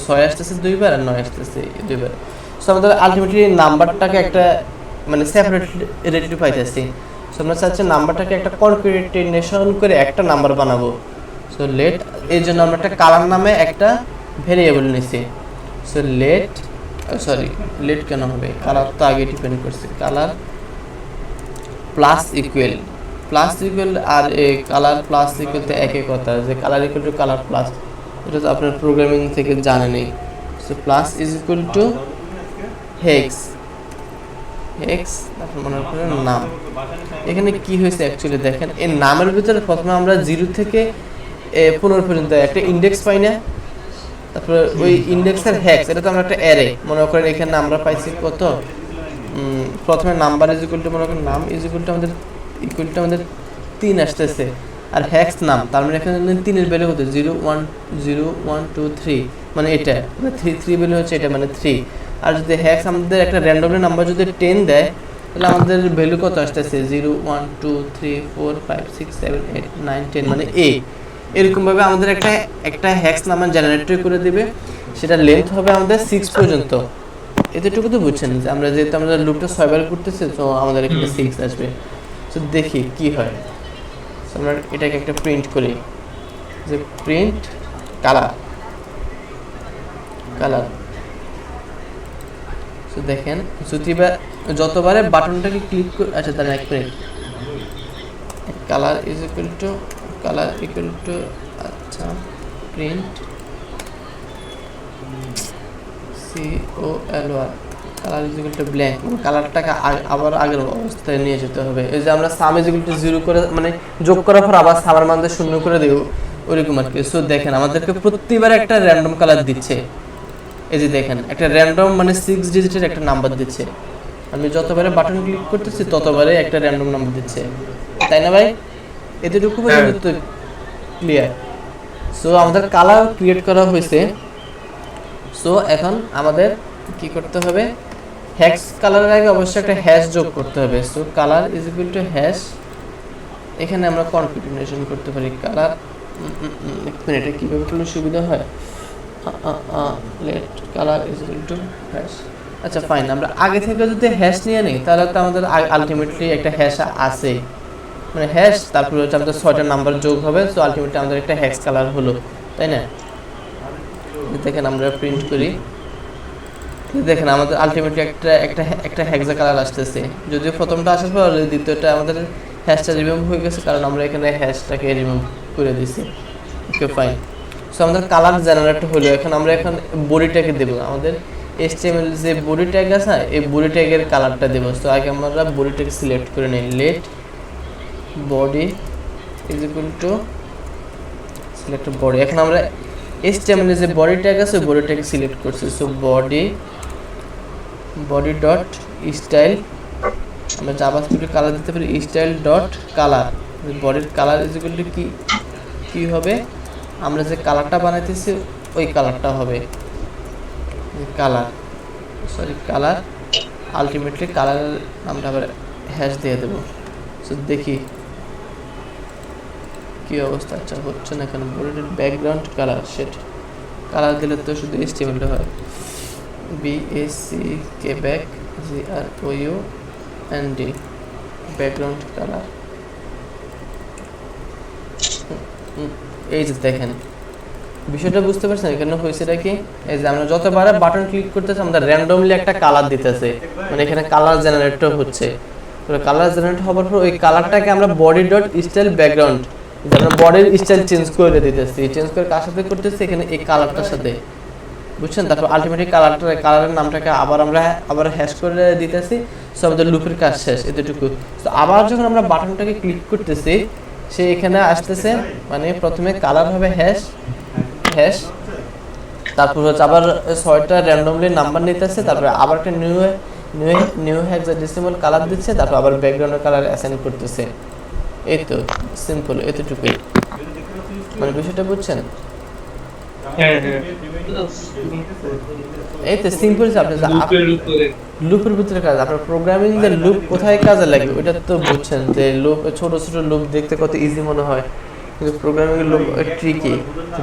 6 আসতেছে 2 বার আর 9 আসতেছে 2 বার। সো আমাদের আলটিমেটলি নাম্বারটাকে একটা মানে সেপারেটলি পাইতেছি। সো আমরা চাচ্ছি নাম্বারটাকে একটা কনক্যাটিনেশন করে একটা নাম্বার বানাবো। সো লেট, এর জন্য আমরা একটা কালার নামে একটা ভেরিয়েবল নিছি। সো লেট কেন হবে, কালার তো আগে ডিপেন্ড করছে, কালার প্লাস ইকুয়াল আর কালার প্লাস ইকুয়াল তো একই কথা, যে colour equal to colour plus, এটা তো আপনার প্রোগ্রামিং থেকে জানেনই। So plus is equal two hex, তারপর মনে করেন নাম। এখানে কি হয়েছে অ্যাকচুয়ালি দেখেন, এই নামের ভিতরে প্রথমে আমরা 0 থেকে 15 পর্যন্ত একটা ইন্ডেক্স পাই না, তারপরে ওই ইন্ডেক্সের হেক্স, এটা তো আমরা একটা অ্যারে মনে করেন। এখানে আমরা পাইছি কত, প্রথমে নাম্বার ইজ ইকুয়াল টু মনে করেন নাম ইজ ইকুয়াল টু আমাদের 3 আসতেছে, আর হেক্স নাম, তার মানে এখানে 3 এর ভ্যালু হতো 0 1 0 1 2 3, মানে এটা মানে 3 ভ্যালু হচ্ছে এটা মানে 3। আর যদি হেক্স আমাদের একটা র্যান্ডমলি নাম্বার যদি 10 দেয়, তাহলে আমাদের ভ্যালু কত আসতেছে 0 1 2 3 4 5 6 7 8 9 10, মানে এরকমভাবে আমাদের একটা হেক্স নাম্বার জেনারেট করে দেবে। সেটা লেন্থ হবে আমাদের 6 পর্যন্ত। এতটুকু তো বুঝছেন যে আমরা যেহেতু আমাদের লুপটা 6 বার করতেছি, তো আমাদের এখানে 6 আসবে। তো দেখি কি হয়। তো আমরা এটাকে একটা প্রিন্ট করি, যে প্রিন্ট কালার। তো দেখেন যতবারে বাটনটাকে ক্লিক করে, আচ্ছা তাহলে এক মিনিট, কালার ইকুয়াল টু আচ্ছা print COLR, colour is equal to blank, মানে কালারটাকে আবার আগের অবস্থায় নিয়ে যেতে হবে। এই যে আমরা সাম ইজ ইকুয়াল টু 0 করে মানে যোগ করার পর আবার সামের মান 0 করে দেব, ওরকম আর কি। সো দেখেন আমাদেরকে প্রতিবার একটা র্যান্ডম কালার দিচ্ছে। এই যে দেখেন একটা র্যান্ডম মানে 6 ডিজিটের একটা নাম্বার দিচ্ছে। আমি যতবারে বাটন ক্লিক করতেছি ততবারে একটা র্যান্ডম নাম্বার দিচ্ছে, তাই না ভাই? এতটুকু পর্যন্ত ক্লিয়ার। সো আমাদের কালার ক্রিয়েট করা হয়েছে। সো এখন আমাদের কি করতে হবে, হ্যাশ কালারের আগে অবশ্যই একটা হ্যাশ যোগ করতে হবে। So colour is equal to hash, এখানে আমরা কনফিগারেশন করতে পারি কালার। এক মিনিট, কীভাবে করলে সুবিধা হয়, let colour is equal to hash. আচ্ছা ফাইন, আমরা আগে থেকে যদি হ্যাশ নিয়ে নিই তাহলে তো আমাদের আলটিমেটলি একটা হ্যাশ আছে, মানে হ্যাশ তারপরে হচ্ছে আমাদের 6টা নাম্বার যোগ হবে। সো আলটিমেটলি আমাদের একটা হ্যাশ কালার হলো, তাই না? দেখেন আমরা প্রিন্ট করি, দেখেন আমাদের আলটিমেটলি একটা হেক্সা কালার আসতেছে। যদিও প্রথমটা আসার পর দ্বিতীয়টা আমাদের হ্যাশটা রিমুভ হয়ে গেছে, কারণ আমরা এখানে হ্যাশটাকে রিমুভ করে দিছি। Okay fine. সো আমাদের কালার জেনারেট হলো। এখন আমরা বডিটাকে দেবো, আমাদের HTML যে বডি ট্যাগ আছে এই বডি ট্যাগের কালারটা দেবো। সো আগে আমরা বডিটাকে সিলেক্ট করে নিই, let body is equal to select body. এখন আমরা HTML যে বডি ট্যাগ আছে ওই বডি ট্যাগ সিলেক্ট করছি। সো বডি ডট স্টাইল, আমরা জাভাস্ক্রিপ্টে কালার দিতে পারি স্টাইল ডট কালার। বডির কালার ইজ ইকুয়াল টু কি হবে, আমরা যে কালারটা বানাইতেছি ওই কালারটা হবে colour, sorry colour, ultimately colour আমরা আবার হ্যাশ দিয়ে দেবো। সো দেখি কি অবস্থা। আচ্ছা হচ্ছে না কেন, বোর্ডের ব্যাকগ্রাউন্ড কালার, সেট কালার দিলে তো শুধু HTML হয়। BACK GROUND background colour. এই যে দেখেন বিষয়টা বুঝতে পারছেন এখানে হয়েছেটা কি, এই যে আমরা যতবার বাটন ক্লিক করতেছি আমাদের র্যান্ডমলি একটা কালার দিতেছে, মানে এখানে কালার জেনারেটর হচ্ছে। তো কালার জেনারেট হওয়ার পর ওই কালারটাকে আমরা বডি ডট স্টাইল ব্যাকগ্রাউন্ড, আমরা বডির স্টাইল চেঞ্জ করে দিতেছি। চেঞ্জ করে কার সাথে করতেছি, এখানে এই কালারটার সাথে, বুঝছেন। তারপর আলটিমেটলি কালারের নামটাকে আবার হ্যাশ করে দিতেছি। সো আমাদের লুপের কাজ শেষ, এতটুকু। তো আবার যখন আমরা বাটনটাকে ক্লিক করতেছি সে এখানে আসতেছে, মানে প্রথমে কালার হবে হ্যাশ, তারপর হচ্ছে আবার 6টা র্যান্ডমলি নাম্বার নিতেছে, তারপর আবার একটা নিউ হেক্সাডেসিমাল কালার দিচ্ছে, তারপর আবার ব্যাকগ্রাউন্ডের কালার অ্যাসাইন করতেছে। এই তো সিম্পল, এতটুকুই, মানে বিষয়টা বুঝছেন। এই তো সিম্পল। আপনি লুপের ভিতরে কাজ, আপনার প্রোগ্রামিং যে লুপ কোথায় কাজে লাগে ওটা তো বুঝছেন, যে লুপ ছোট ছোট লুপ দেখতে কত ইজি মনে হয়, কিন্তু প্রোগ্রামিং লুপ ট্রিকি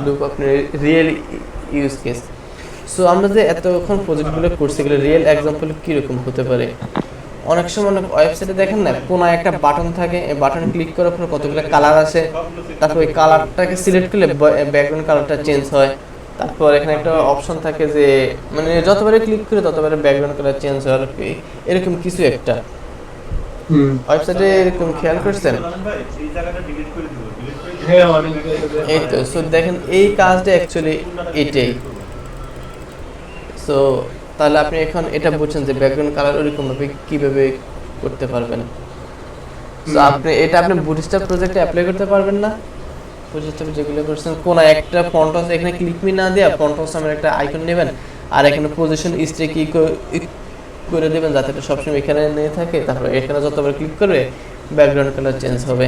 লুপ, আপনি রিয়েল ইউজ কেস। সো আমরা যে এতক্ষণ প্রজেক্টগুলো করছি এগুলো রিয়েল এক্সাম্পল কীরকম হতে পারে। অনেক সময় অনেক ওয়েবসাইটে দেখেন না, কোনায় একটা বাটন থাকে, এই বাটন ক্লিক করার পর কতগুলো কালার আসে, তারপর ওই কালারটাকে সিলেক্ট করলে ব্যাকগ্রাউন্ড কালারটা চেঞ্জ হয়। তারপর এখানে একটা অপশন থাকে যে মানে যতবারে ক্লিক করে ততবারে ব্যাকগ্রাউন্ড কালার চেঞ্জ হয়, এরকম কিছু একটা ওয়েবসাইটে এরকম খেয়াল করছেন। এই তো সো দেখেন এই কাজটা অ্যাকচুয়ালি এটাই। সো তাহলে আপনি এখন এটা বুঝছেন যে ব্যাকগ্রাউন্ড কালার ওরকম ভাবে কিভাবে করতে পারবেন। সো আপনি বুটস্ট্র্যাপ প্রজেক্টে অ্যাপ্লাই করতে পারবেন না। বুটস্ট্র্যাপ যেগুলো করছেন কোন একটা ফন্ট হাউস এখানে ক্লিক মি না দিয়ে ফন্ট হাউস নামের একটা আইকন নেবেন, আর এখানে পজিশন স্ট্রিক করে দেবেন যাতে এটা সবসময় এখানে নিয়ে থাকে। তারপর এখানে যতবার ক্লিক করবে ব্যাকগ্রাউন্ড কালার চেঞ্জ হবে।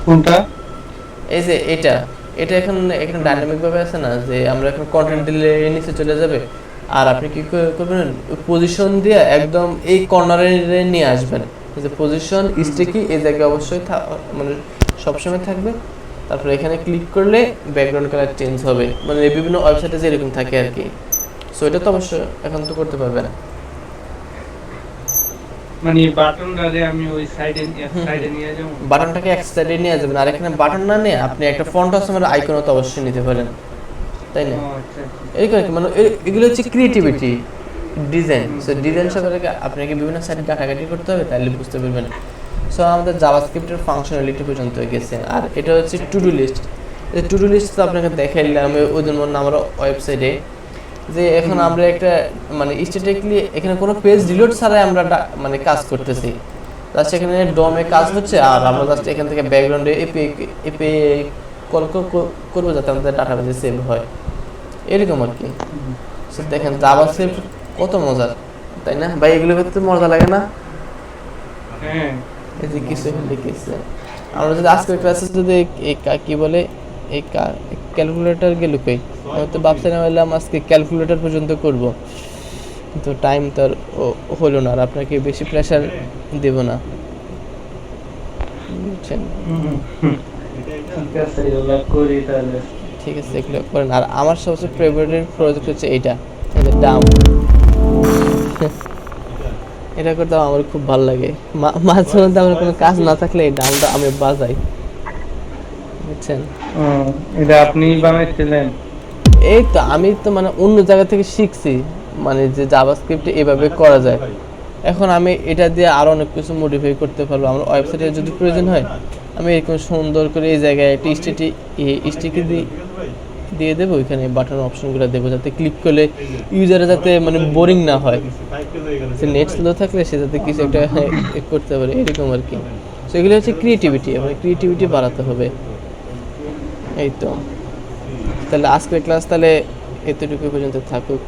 কোনটা? এই যে এটা এখানে ডাইনামিক ভাবে আছে না, যে আমরা এখন কন্টেন্ট দিলে নিচে চলে যাবে, আর আপনি কি করবেন পজিশন দিয়ে একদম এই কর্নারে নিয়ে আসবেন, যে পজিশন স্টিকি এই জায়গায় অবশ্যই মানে সবসময় থাকবে। তারপর এখানে ক্লিক করলে ব্যাকগ্রাউন্ড কালার চেঞ্জ হবে, মানে বিভিন্ন ওয়েবসাইটে যে এরকম থাকে আর কি। সো এটা তো অবশ্যই এখন তো করতে পারবে না, মানে বাটনটারে আমি ওই সাইডে নিয়ে যাব, বাটনটাকে এক সাইডে নিয়ে যাবেন, আর এখানে বাটন না নিয়ে আপনি একটা ফন্ট হাউসের আইকনও তো অবশ্যই নিতে পারেন, তাই না? এরকম মানে এগুলো হচ্ছে ক্রিয়েটিভিটি ডিজাইন। সো ডিজাইন সম্পর্কে আপনাকে বিভিন্ন সাইডে ঘাটাঘাটি করতে হবে, তাহলে বুঝতে পারবেন। সো আমাদের জাভাস্ক্রিপ্টের ফাংশনালিটি পর্যন্ত গেছে, আর এটা হচ্ছে টু ডু লিস্ট। এই টু ডু লিস্ট তো আপনাকে দেখাইলাম ওই জন্য আমার ওয়েবসাইটে, যে এখন আমরা একটা মানে স্ট্যাটিকলি এখানে কোনো পেজ ডিলিট ছাড়াই আমরা মানে কাজ করতেছি, জাস্ট এখানে ডমে কাজ হচ্ছে, আর আমরা জাস্ট এখান থেকে ব্যাকগ্রাউন্ডে এপিআই কল করবো যাতে আমাদের ডাটাবেসে সেভ হয়, এরকম আর কি। সো দেখেন জাভাস্ক্রিপ্ট কত মজার, তাই না ভাই? এগুলো করতে মজা লাগে না? হ্যাঁ, এই যে কিছু লিখেছে আমরা যদি আজকের ক্লাসে যদি এই কি বলে এই ক্যালকুলেটর গেল কই, আমি তো ভাবছিলাম আজকে ক্যালকুলেটর পর্যন্ত করব, কিন্তু টাইম তো আর হলো না, আর আপনাকে বেশি প্রেশার দেব না, বুঝছেন? ঠিক আছে এগুলো করি তাহলে। ঠিক আছে এগুলো করেন। আর আমার সবচেয়ে ফেভারিট প্রজেক্ট হচ্ছে এইটা, ডাম। এটা করতে আমার খুব ভালো লাগে, মাঝে মধ্যে আমার কোনো কাজ না থাকলে এই ডামটা আমি বাজাই, বুঝছেন? এটা আপনি বানাইছিলেন? এই তো আমি তো মানে অন্য জায়গা থেকে শিখছি, মানে যে জাভাস্ক্রিপ্টে এভাবে করা যায়। এখন আমি এটা দিয়ে আরো অনেক কিছু মডিফাই করতে পারবো। আমার ওয়েবসাইটে যদি প্রয়োজন হয় আমি এরকম সুন্দর করে এই জায়গায় একটা স্টিকি দিয়ে দেবো, এখানে বাটন অপশনগুলো দেবো যাতে ক্লিক করলে ইউজারে যাতে মানে বোরিং না হয়, সে নেট স্লো থাকলে সে যাতে কিছু একটা করতে পারে, এরকম আর কি। সো এগুলো হচ্ছে ক্রিয়েটিভিটি, মানে ক্রিয়েটিভিটি বাড়াতে হবে। এই তো তাহলে আজকের ক্লাস তাহলে এতটুকু পর্যন্ত থাকুক।